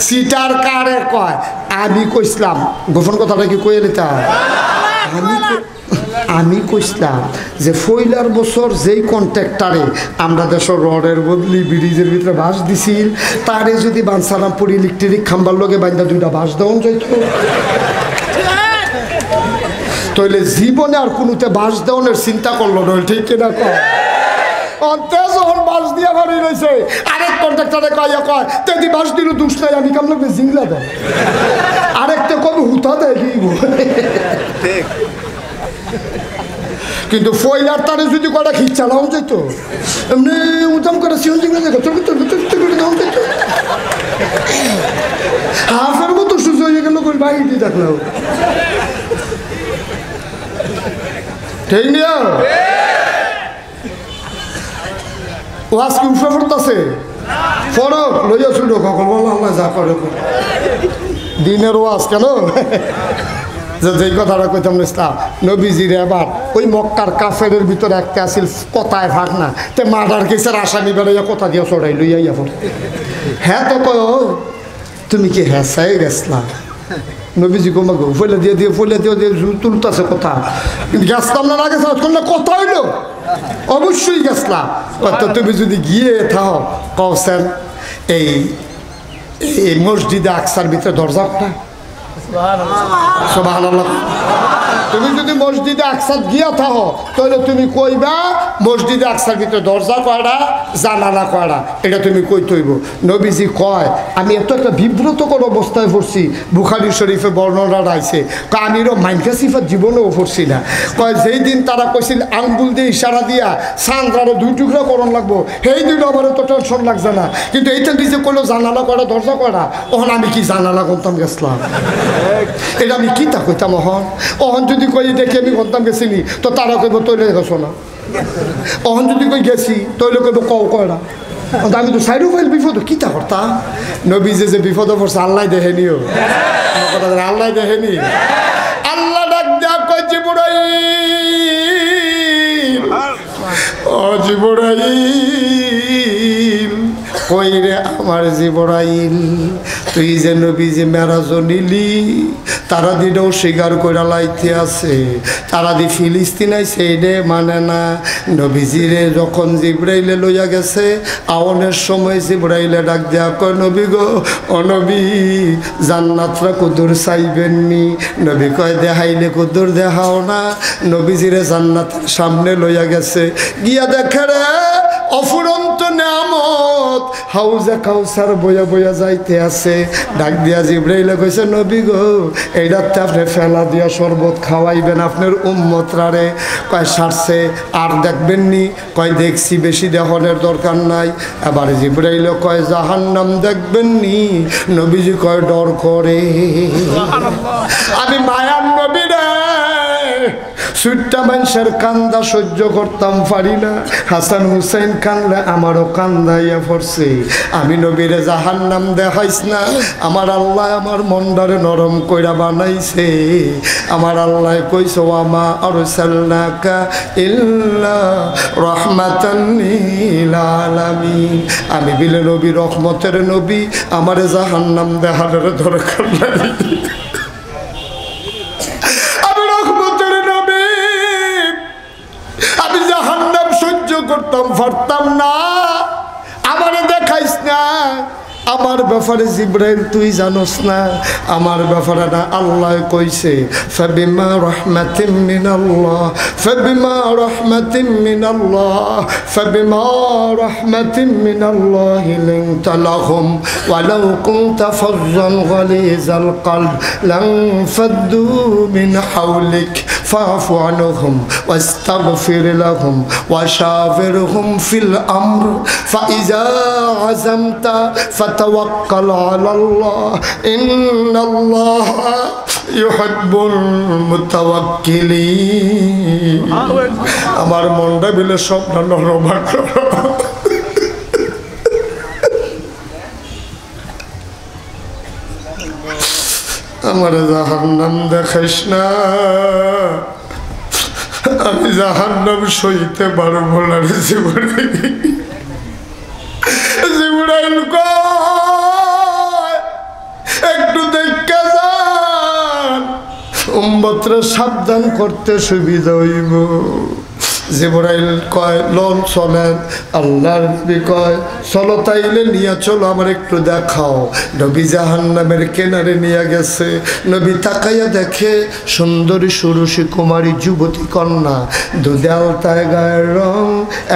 সিটার কারে কয়? আমি কইসলাম, গোপন কথাটা কি কয়ে দিতা? আমি কইসলাম যে ফইলার বছর যেই কন্ট্রাক্টারে আমরা দেশের রডের বদলি ব্রিজের ভিতরে বাস দিছিল, তারে যদি বানসারামপুর ইলেকট্রিক খাম্বার লগে বাইন্দা 2টা বাস দেওয়া যাইত, তাইলে জীবনে আর কোনোতে বাস দেওয়ার চিন্তা করলো না। ঠিক কিনা কয়? অন্তে যখন বাস দিয়া বাড়ি রয়েছে, আরেক কন্ট্রাক্টারে কয় তেদি বাস দিল দুষ নাই, আমি কাম লাগবে জিংলা দেয়, আরেকটা কবে হুতা দেয় দিব। কিন্তু ফয়লার তারে যদি কটা খিচ চালাও যেত, এমনি উদাম করে সিও জিংলা দেখো করে দেওয়া যেত। হাফের মতো সুযোগ হয়ে গেল বাইরে দেখলাম। ঠিক নিয়া ও আজকে উঠে পড়তেছে, ফরক লইয়া শুনো কখন বলো আল্লাহ যা করে। দিনের ওয়াজ কেন যেই কথাটা কইতাম ইসলাম নবীজির এবার ওই মক্কার কাফেরের ভিতরে একটা আসিল কথায় ভাগ না, তে মার্ডার কেসের আসামি বেড়াইয়া কথা দিয়া চড়াই লইয়া ইয়া পড়ে। হ্যাঁ তো কয় তুমি কি হেসাই গেছলা? নবীজি কমাগো ফলে দিয়ে তুলতেছে কথা, কিন্তু গেছলাম না গেছ করলে কথা হইলো অবশ্যই গেছলাম। তুমি যদি গিয়ে থাও কওছেন এই মসজিদে আকসার ভিতরে দরজা না, সুবহানাল্লাহ। তুমি যদি মসজিদে আকসার গিয়া থাকো তাহলে তুমি কইবা মসজিদে আকসার ভিতরে দরজা কয়টা, জানালা কয়টা, এটা তুমি কইতে হইব। নবীজি কয় আমি এত একটা বিব্রতকর অবস্থায় পড়ছি, বুখারী শরীফে বর্ণনা রাইছে, আমিরও মাইনকা সিফাত জীবনেও পড়ছি না। কয় যেই দিন তারা কইছিল আঙ্গুল দিয়ে ইশারা দিয়া সান্দ্রারও 2 টুকরা করণ লাগবো, সেই দিন আবার তো টেনশন লাগছে না। কিন্তু এইটা নিজে কইলো জানালা কয়টা, দরজা কয়টা, ওহন আমি কি জানালা করতাম গেছিলাম? এটা আমি কি তা কইতাম? অহন যদি কই দেখি আমি করতাম গেছিনি, তো তারা কইব তৈলে গেছো না। অহন যদি কই গেছি তৈলে কইব কও কয়টা, আমি তো সাইডও ফাইল বিপদ কি তা করতাম। নবী যে বিপদে পড়ছে আল্লাহ দেখেনিও, আল্লাহ দেখেনি। আল্লাহ ডাক দেয়া কই জিবরাইল, ও জিবরাইল কই রে আমার জিবরাইল, তুই যে নবী যে মেরাজ নিলি তারা দিনও স্বীকার করে লাইতে আছে, তারা দি ফিলিস্তিন আইছে এইডে মানে না। নবীজিরে যখন জিবরাইলে লইয়া গেছে আওনের সময় জিবরাইলে ডাক দেয়া কয় নবী গো, ও নবী জান্নাতরা কুদুর চাইবেননি? নবী কয় দেখাইলে কুদুর দেখাও না। নবীজিরে জান্নাতের সামনে লইয়া গেছে, গিয়া দেখে রে অফুরন্ত নেয়ামত হাউজে কাউসার বইয়া বইয়া যাইতে আছে। ডাক দিয়া জিবরাইলে কইছে নবী গো, এইটাতে আপনি ফেলা দিয়া শরবত খাওয়াইবেন আপনার উম্মতরারে। কয় সারছে আর দেখবেন নি? কয় দেখছি, বেশি দেহনের দরকার নাই। এবার জিবরাইলে কয় জাহান্নাম দেখবেন নি? নবীজি কয় ডর করে। আমি মায়ার নবী রে সুইটটা মানুষের কান্দা সহ্য করতাম পারি না। হাসান হুসাইন কান্দলে আমারও কান্দাইয়া পড়ছে। আমি নবীরে জাহান্নাম দেখাইস না, আমার আল্লাহ আমার মনটারে নরম কইরা বানাইছে। আমার আল্লাহ কইছে ওয়ামা আরসালনাকা ইল্লা রাহমাতান লিল আলামিন। আমি বিলে নবী রহমতের নবী, আমারে জাহান্নাম দেখানোর দরকার নাই। আমি রহমতের নবী, আমি জাহান্নাম সহ্য করতাম পারতাম না, আমারে দেখাইস না। আমার ব্যাপারে জিবরাইল তুই জানোস না, আমার ব্যাপারে না আল্লাহ কইছে ফাবিমা রাহমাতিম মিনাল্লাহ ফাবিমা রাহমাতিম মিনাল্লাহ ফাবিমা রাহমাতিম মিনাল্লাহ লিনতা লাহুম ওয়ালাউ কুনতা ফাযযান গালিযাল কলব লান ফাদ্দু মিন হাওলিক ফাআফু আনহুম ওয়াস্তাগফির লাহুম ওয়াশাবিরহুম ফিল আমর ফাইযা আযামতা فتوكل على الله إن الله يحب المتوكلين। আমার মনটা বিলে স্বপ্ন নরম করো। আমার জাহান্নাম দেখাইস না, আমি জাহান্নাম সইতে পারবো না রে জীবনে। জিবরাইল কয় একটু দেখা যান, উম্মতরে সাবধান করতে সুবিধা হইব। জিবরাইল কয় লন চলেন। আল্লাহর নবী কয় চলো তাইলে নিয়ে চলো, আমার একটু দেখাও। নবী জাহান্নামের কিনারে নিয়ে গেছে। নবী তাকাইয়া দেখে সুন্দরী সুরুষী কুমারী যুবতী কন্যা, দুধে আলতায় গায়ের রং,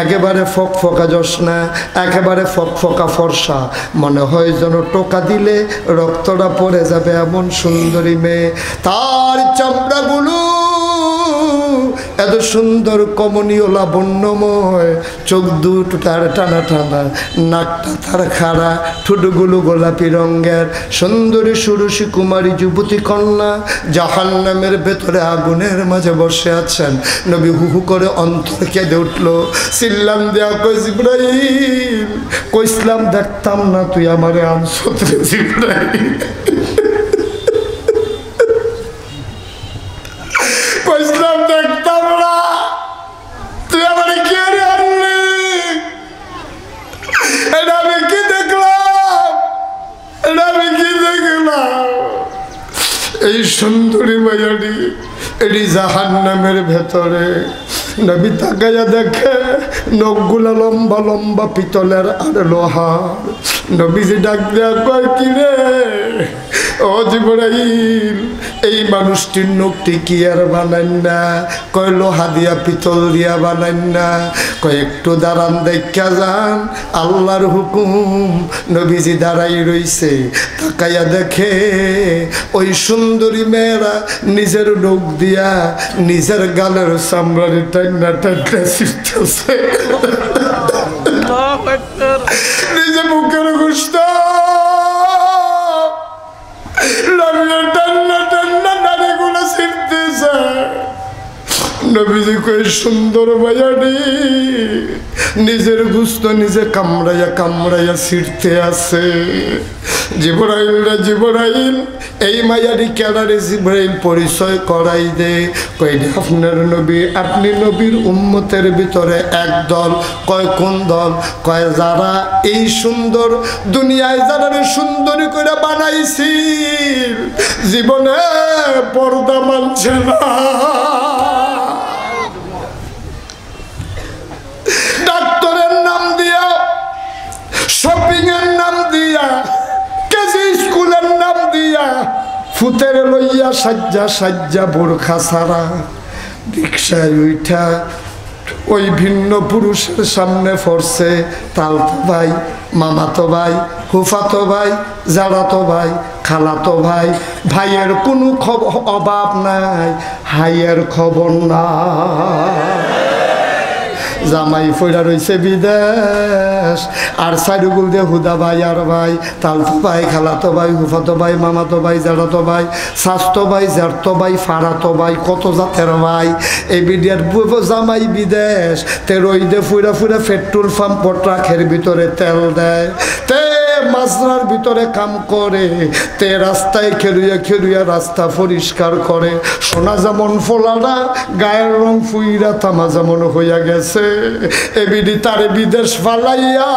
একেবারে ফকফকা জোৎস্না, একেবারে ফকফকা ফর্সা, মনে হয় যেন টোকা দিলে রক্তটা পড়ে যাবে এমন সুন্দরী মেয়ে। তার চামড়াগুলো এত সুন্দর কমনীয় লাবণ্যময়, চোখ দুটো তার টানা টানা, নাকটা তার খাড়া, ঠোঁটগুলো গোলাপি রঙের। সুন্দরী সুরুষী কুমারী যুবতী কন্যা জাহান্নামের ভেতরে আগুনের মাঝে বসে আছেন। নবী হু হু করে অন্তর কেঁদে উঠল, চিল্লাম দেয়া কই জিবরাইল, কইসলাম দেখতাম না তুই আমারে আনছত রে জিবরাইল, কইসলাম দেখতাম না তুই আমারে কে রে আনলি। এটা আমি কি দেখলাম, এটা আমি কি দেখলাম। এই সুন্দরী মায়াটি এটি জাহান্নামের ভেতরে। নবী তাকাইয়া দেখে নখগুলা লম্বা লম্বা পিতলের আর লোহার। নবীজি ডাক দেয়া কয় কি রে ও জিবরাইল, এই মানুষটির নখটি কি আর বানান না? কয় লোহা দিয়া পিতল দিয়া বানান না। কয় একটু দাঁড়ান দেখা যান, আল্লাহর হুকুম। নবীজি দাঁড়াই রইছে, তাকাইয়া দেখে ওই সুন্দরী মেয়েরা নিজের নখ দিয়া নিজের গালের চামড়ারি টাইনা টাইনা ছিটতেছে, নিজে বুকের গোশত টান্না টান্না নারীগুলো ছিটতেছে। নবীজি কই সুন্দর মায়াটি নিজের গুস্ত নিজে কামড়াইয়া কামড়াইয়া ছিটতে আছে। জিবরাইল রে জিবরাইল, এই মায়ারি কেডারে? জিবরাইল পরিচয় করাই দে। কইলে আপনার নবী, আপনি নবীর উম্মতের ভিতরে এক দল। কয় কোন দল? কয় যারা এই সুন্দর দুনিয়ায় যারা সুন্দরী করে বানাইছি, জীবনে পর্দা মানছে না, ডাক্তারের নাম দিয়া, শপিং এর নাম দিয়া, কেজি স্কুলের নাম দিয়া, ফুতের লইয়া সাজ্জা সাজ্জা বোরখা ছাড়া রিক্সায় উঠা ওই ভিন্ন পুরুষের সামনে পড়ছে। তালতো ভাই, মামাতো ভাই, ফুফাতো ভাই, জাড়াতো ভাই, খালাতো ভাই, ভাইয়ের কোনো অভাব নাই, হাইয়ের খবর নাই। জামাই ফইরা রইছে বিদেশ আর সাইডুগুল দিয়ে হুদা ভাই আর ভাই তালতো ভাই খালাতো ভাই হুফাতো ভাই মামাতো ভাই জাড়াতো ভাই স্বাস্থ্য ভাই জ্যাঠতো ভাই ফাড়াতো ভাই কত জাতের ভাই এই বিডিয়ার জামাই বিদেশ তে রইদে ফুইরা ফুইরা পেট্রোল পাম্প ট্রাকের ভিতরে তেল দেয় তে মাজরার ভিতরে কাম করে তে রাস্তায় খেলুয়া রাস্তা পরিষ্কার করে সোনা যেমন ফোলানা গায়ের রং ফুইরা তামা যেমন হইয়া গেছে এবিডি তারে বিদেশ ফালাইয়া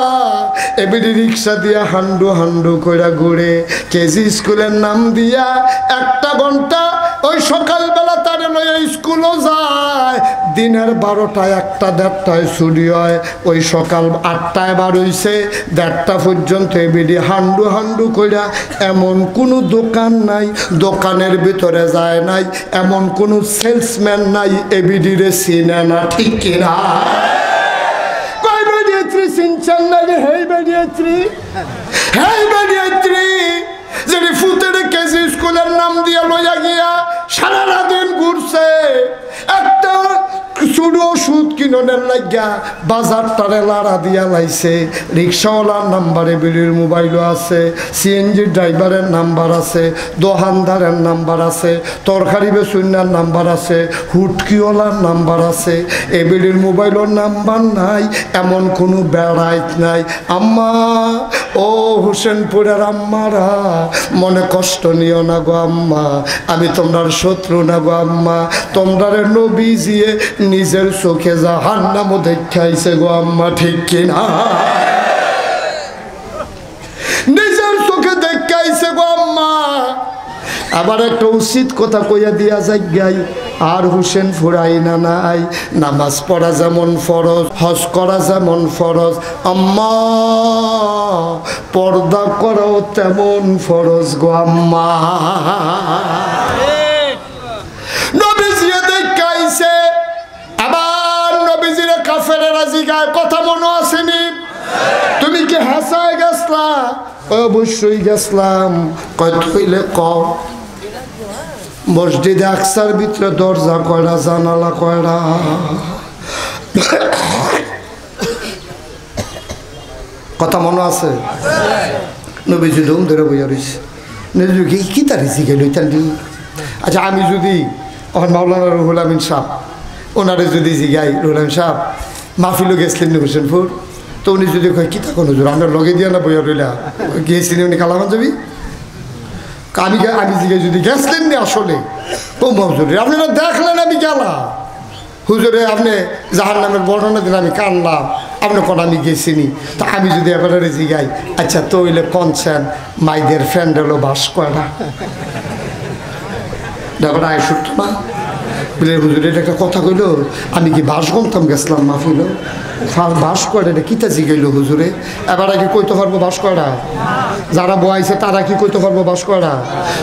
এবিডি রিক্সা দিয়া হান্ডু হান্ডু কইরা ঘুরে কেজি স্কুলের নাম দিয়া 1 ঘন্টা ওই সকালবেলা তারে লইয়া স্কুলও যায় দিনের 12টায় 1-1:30টায় ছুটি হয় ওই সকাল 8টায় বার হইছে 1:30টা পর্যন্ত এবিডি হান্ডু হান্ডু কইরা এমন কোনো দোকান নাই দোকানের ভিতরে যায় নাই এমন কোনো সেলসম্যান নাই এবিডি রে চিনে না ঠিক কিনা কই বেরিয়েছি সিনচান না রে হেই বেরিয়েছি যদি ফুতের কেজি স্কুলের নাম দিয়ে লইয়া গিয়া সারা দিন ঘুরছে একটা চুড়ো ওষুধ কিনোনের লাগিয়া বাজারটারে লাড়া দিয়া লাইছে রিক্সাওয়ালার নাম্বারে বিড়ির মোবাইলও আছে সিএনজি ড্রাইভারের নাম্বার আছে দোকানদারের নাম্বার আছে তরকারি বেচুন্যার নাম্বার আছে হুটকিওয়ালার নাম্বার আছে এ বিড়ির মোবাইলের নাম্বার নাই এমন কোনো বেড়াইত নাই আম্মা ও হোসেনপুরের আম্মারা মনে কষ্ট নিও না গো আম্মা আমি তোমরার শত্রু না গো আম্মা তোমরারে নবী জিয়ে নিজের চোখে জাহান্নাম দেখাইছে গো আম্মা ঠিক কিনা নিজের চোখে দেখাইছে গো আম্মা আবার একটা উচিত কথা কইয়া দিয়া যাই গাই আর হোসেন ফুরাই না নাই নামাজ পড়া যেমন ফরজ হজ করা যেমন ফরজ আম্মা পর্দা করাও তেমন ফরজ গো আম্মা নবীজিয়ে দেখাইছে আবার নবীজিরে কাফেরেরা জিগায় কথা মনে আসেনি তুমি কি হাসায় গেছলা অবশ্যই গেছলাম কয় হইলে কও মসজিদে আকসার ভিতরে দরজা কয়রা জানালা কয়রা কথা মনে আছে নবীজি ধুম ধরে বইয়া রয়েছে নবীজি কি তার জিগাইল আচ্ছা আমি যদি মাওলানা রুহুল আমিন সাহেব ওনারে যদি জিগাই রুহুল আমিন সাহেব মাহফিলও গেছিলেন হোসেনপুর তো উনি যদি কয় কি থাকুন হুজুর আমরা লগে দিয়া না বইয়া রইলা গিয়েছিলেন উনি কালামান যাবি আমি জিগাই যদি গেছিলেন না আসলে ও হুজুর আপনারা দেখলেন আমি গেলা হুজুরে আপনি জাহার নামের বর্ণনা দিন আমি কানলাম আপনি কোন আমি গেছিনি তা আমি যদি এবারে জিগাই আচ্ছা তো হইলে কনসেন মাইদের ফ্রেন্ড হলো বাস কয়টা দেখো আয় শুটতো না বলে হুজুর এটা একটা কথা কইল আমি কি বাস গমতাম গেছিলাম মাহফিল বাস কয়টা এটা কিতা জিগাইল হুজুরে এবার কি কইতে পারবো বাস কয়টা যারা বয়াইছে তারা কি কইতে পারবো বাস কয়টা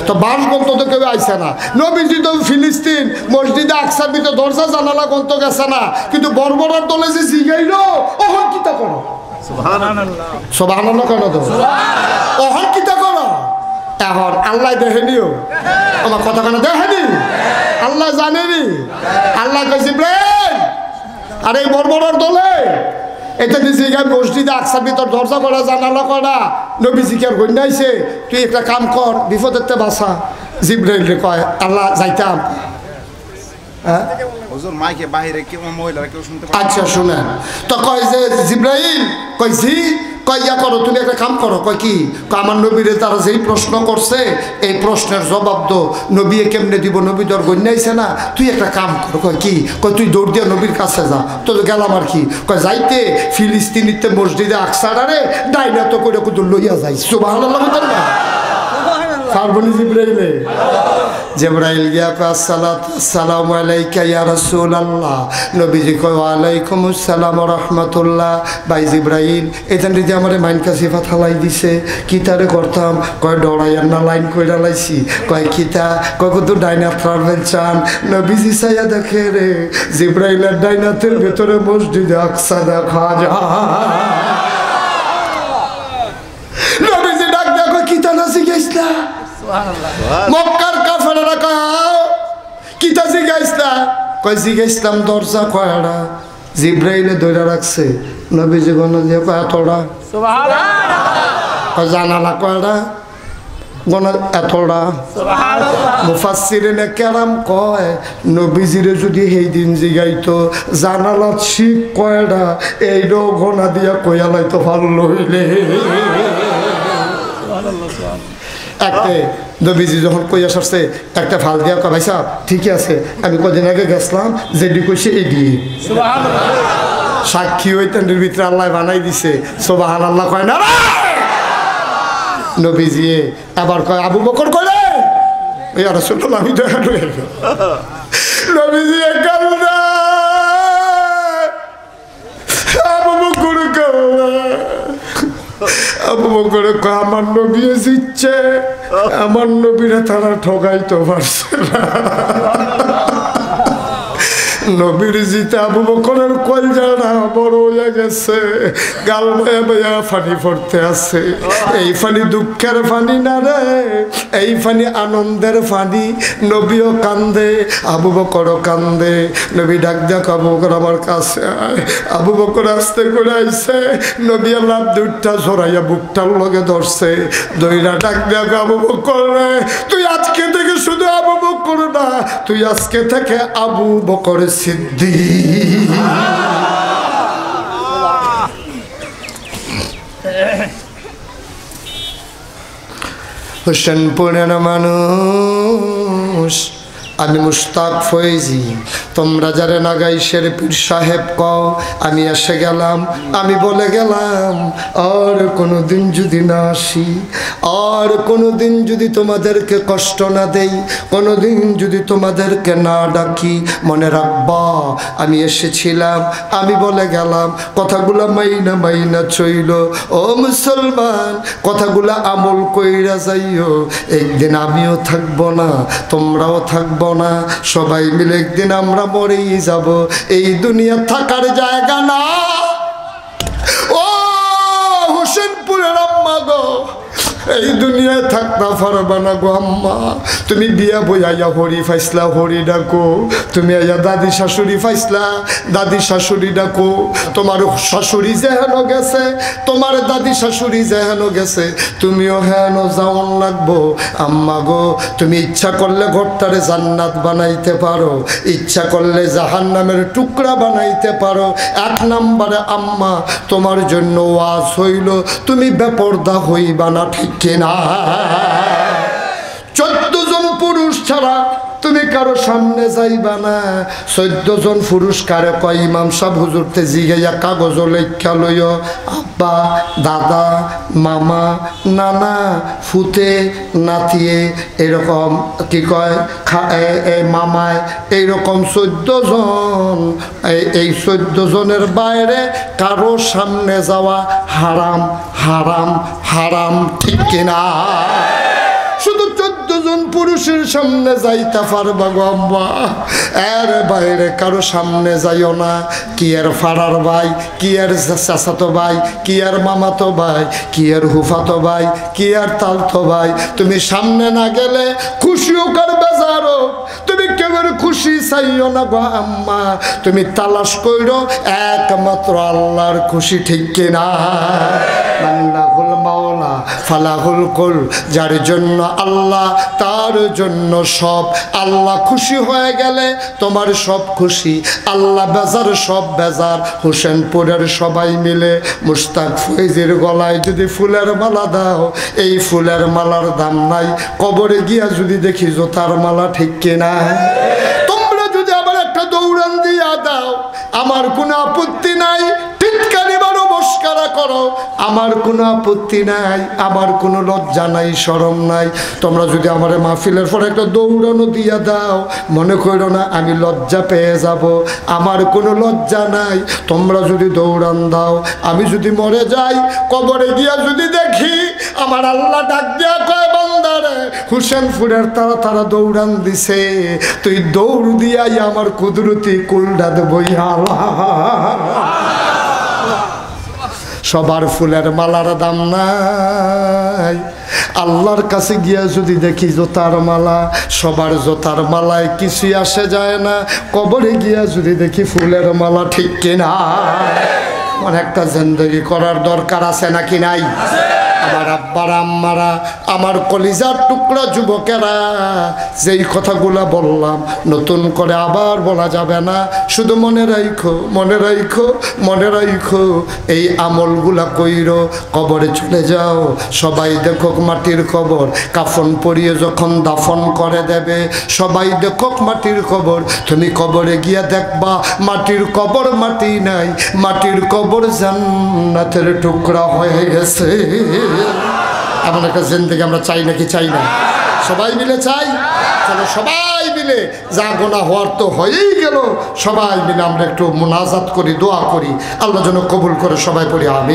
তো বাস গন্ত তো কেউ আইছে না নবীজি তো ফিলিস্তিন মসজিদে আকসার ভিতরে দরজা জানালা গন্ত গেছে না কিন্তু বর্বরার দলে যে জিগাইল ওহন কিতা করো সুবহানাল্লাহ কেন তো ওহন কিতা করো এখন আল্লাহ দেখেনিও আমার কথা কেন দেখেনি আল্লাহ জানেনি আল্লাহ কইছে জিবরাইল আরে এই বর্বরার দলে এটা জিগাই মসজিদে আকসার ভিতর দরজা করা জানালা করা নবীজি কি আর গন্যাইছে তুই একটা কাম কর বিপদেরতে বাঁচা জিবরাইল রে কয় আল্লাহ যাইতাম আচ্ছা শুনেন তো কয় যে জিবরাইল কইছি কইয়া করো তুমি একটা কাম করো কয় কি আমার নবীরে তারা যেই প্রশ্ন করছে এই প্রশ্নের জবাব দো নবী কেমনে দিব নবী তোর গন্যাইছে না তুই একটা কাম কর কয় কি কয় তুই দৌড় দিয়ে নবীর কাছে যা তো গেলাম আর কি কয় যাইতে ফিলিস্তিনিতে মসজিদে আকসারে ডাইনা তো করে কুতো লইয়া যাই সুবহানাল্লাহ বলেন না পারবনি জিবরাইলে জিবরাইল গিয়া কয় আসসালামু আলাইকা ইয়া রাসূলুল্লাহ নবীজি কয় ওয়া আলাইকুমুস সালাম ওয়া রাহমাতুল্লাহ ভাই জিবরাইল এখান থেকে আমারে মাইনকা সিফাত হালাই দিছে কি তারে করতাম কয় ডরাইয়ার না লাইন কইরা লাইছি কয় কিতা কয় কত ডাইনা ট্রাভেল চান নবীজি সাইয়া দেখে রে জিবরাইলের ডাইনাতের ভিতরে মসজিদে আকসা দেখা যায় নবীজি ডাক দেখো কিতা না শিখাইছলা মক্কার কাফেররা কয় কিতা জিগাইছলা কয় জিগাইছলাম দরজা কয়ড়া জিব্রাইলে ধরে রাখছে নবীজি গণনা দিয়ে কয় এতটা জানালা কয়টা গণা এতটা মুফাসসিরিনে কেরাম কয় নবীজিরে যদি সেই দিন জিগাইতো জানালাত শিখ কয়টা এইটাও গণা দিয়া কইয়া লাইতো ভালো হইলে একটা নবীজি যখন কইয়া সারছে একটা ফাল দিয়া কয় ভাই সাহেব ঠিকই আছে আমি কদিন আগে গেছিলাম যেটি কইছে এই দিয়ে সাক্ষী হইতেনের ভিতরে আল্লাহ বানাই দিছে সুবহানাল্লাহ কয় না নবীজি আবার কয় আবু বকর কইলে ইয়া রাসূলুল্লাহ আমি দেখা লই নবীজি কান্দা আবু বকর কান্দা আবু বকর কয় আমার নবী জিতছে আমার নবীরা তারা ঠকাইতে পারছে না নবীর জিতে আবু বকরের কলজাটা বড় হয়ে গেছে গাল বয়া বয়া ফানি পড়তে আছে এই ফানি দুঃখের ফানি না রে এই ফানি আনন্দের ফানি নবীও কান্দে আবু বকরও কান্দে নবী ডাক দেখ আবু বকর আমার কাছে আয় আবু বকর আসতে করে আইছে নবী আল্লাহ দুধটা ঝরাইয়া বুকটার লগে ধরছে দইরা ডাক দেখ আবু বকর রে তুই আজকে থেকে শুধু আবু বকর না তুই আজকে থেকে আবু বকর সিদ্দিক হোসেনপুরের মানুষ আমি মুশতাক ফয়েজি তোমরা যারা নাগাইশের পীর সাহেব কও আমি এসে গেলাম আমি বলে গেলাম আর কোনোদিন যদি না আসি আর কোনোদিন যদি তোমাদেরকে কষ্ট না দেই কোনোদিন যদি তোমাদেরকে না ডাকি মনে রাখবা আমি এসেছিলাম আমি বলে গেলাম কথাগুলা মাইনা মাইনা চইল ও মুসলমান কথাগুলা আমল কইরা যাইও একদিন আমিও থাকবো না তোমরাও থাকবো না সবাই মিলে একদিন আমরা মরেই যাব এই দুনিয়া থাকার জায়গা না ও হোসেনপুরের আম্মা গো এই দুনিয়ায় থাকতে পারবা না গো আম্মা তুমি বিয়া বইয়া হরি ফাইসলা হরি ডাকো তুমি আইয়া দাদি শাশুড়ি ফাইসলা দাদি শাশুড়ি ডাকো তোমার শাশুড়ি যেহেন গেছে তোমার দাদি শাশুড়ি যেহেন গেছে তুমিও হেন যাওন লাগবো আম্মা গো তুমি ইচ্ছা করলে ঘরটারে জান্নাত বানাইতে পারো ইচ্ছা করলে জাহান্নামের টুকরা বানাইতে পারো এক নম্বরে আম্মা তোমার জন্য ওয়াজ হইল তুমি বেপরদা হইবা না ঠিক কিনা 14 জন পুরুষ ছাড়া তুমি কারো সামনে যাইবা না 14 জন পুরুষ কারে কয় ইমাম সাহেব হুজুরতে জিগাইয়া কাগজ লেখা লইও আব্বা দাদা মামা নানা ফুতে নাতিয়ে এরকম কি কয় মামায় এইরকম 14 জন এই 14 জনের বাইরে কারো সামনে যাওয়া হারাম হারাম হারাম ঠিক কিনা শুধু 14 জন পুরুষের সামনে যাইতে পারবা গো আম্মা এর বাইরে কারো সামনে যাইও না কি এর ফাড়ার ভাই কি এর চাচাতো ভাই কি এর মামাতো ভাই কি এর হুফাতো ভাই কি এর তালতো ভাই তুমি সামনে না গেলে খুশিও কর বেজারো তুমি কেবল খুশি চাইও না গো আম্মা তুমি তালাশ কইরো একমাত্র আল্লাহর খুশি ঠিক কিনা আল্লাহুল মাওলা ফালাহুল কুল যার জন্য আল্লাহ তার জন্য সব আল্লাহ খুশি হয়ে গেলে তোমার সব খুশি আল্লাহ বেজার সব বেজার হোসেনপুরের সবাই মিলে মুশতাক ফয়েজির গলায় যদি ফুলের মালা দাও এই ফুলের মালার দাম নাই কবরে গিয়া যদি দেখি জোতার মালা ঠিক কিনা তোমরা যদি আবার একটা দৌড়ান দিয়া দাও আমার কোনো আপত্তি নাই টিটকারি বারো মস্কারা করো আমার কোনো আপত্তি নাই আমার কোনো লজ্জা নাই শরম নাই তোমরা যদি আমার মাহফিলের পর একটা দৌড়ানো দিয়া দাও মনে করো না আমি লজ্জা পেয়ে যাব আমার কোনো লজ্জা নাই তোমরা যদি দৌড়ান দাও আমি যদি মরে যাই কবরে গিয়া যদি দেখি আমার আল্লাহ ডাক দিয়া কয় বান্দারে হোসেনপুরের তারা তারা দৌড়ান দিছে তুই দৌড় দিয়াই আমার কুদরতি কুলডা দেবই সবার ফুলের মালার দাম নাই আল্লাহর কাছে গিয়া যদি দেখি জোতার মালা, সবার জোতার মালায় কিছুই আসে যায় না। কবরে গিয়া যদি দেখি ফুলের মালা, ঠিক কিনা? অনেকটা জিন্দেগি করার দরকার আছে নাকি নাই? আমার আব্বারা আম্মারা, আমার কলিজার টুকরা যুবকেরা, যেই কথাগুলা বললাম নতুন করে আবার বলা যাবে না। শুধু মনে রাখো, মনে রাখো, মনে রাখো, এই আমলগুলা কইরো। কবরে চলে যাও, সবাই দেখুক মাটির কবর। কাফন পরিয়ে যখন দাফন করে দেবে, সবাই দেখুক মাটির কবর। তুমি কবরে গিয়া দেখবা মাটির কবর মাটি নাই, মাটির কবর জান্নাতের টুকরা হয়ে গেছে। এমন একটা জিন্দেগি আমরা চাই নাকি চাই না? সবাই মিলে চাই। চলো সবাই মিলে, যা গোনা হওয়ার তো হয়েই গেল, সবাই মিলে আমরা একটু মুনাজাত করি, দোয়া করি, আল্লাহ যেন কবুল করে। সবাই পড়ি আমিন।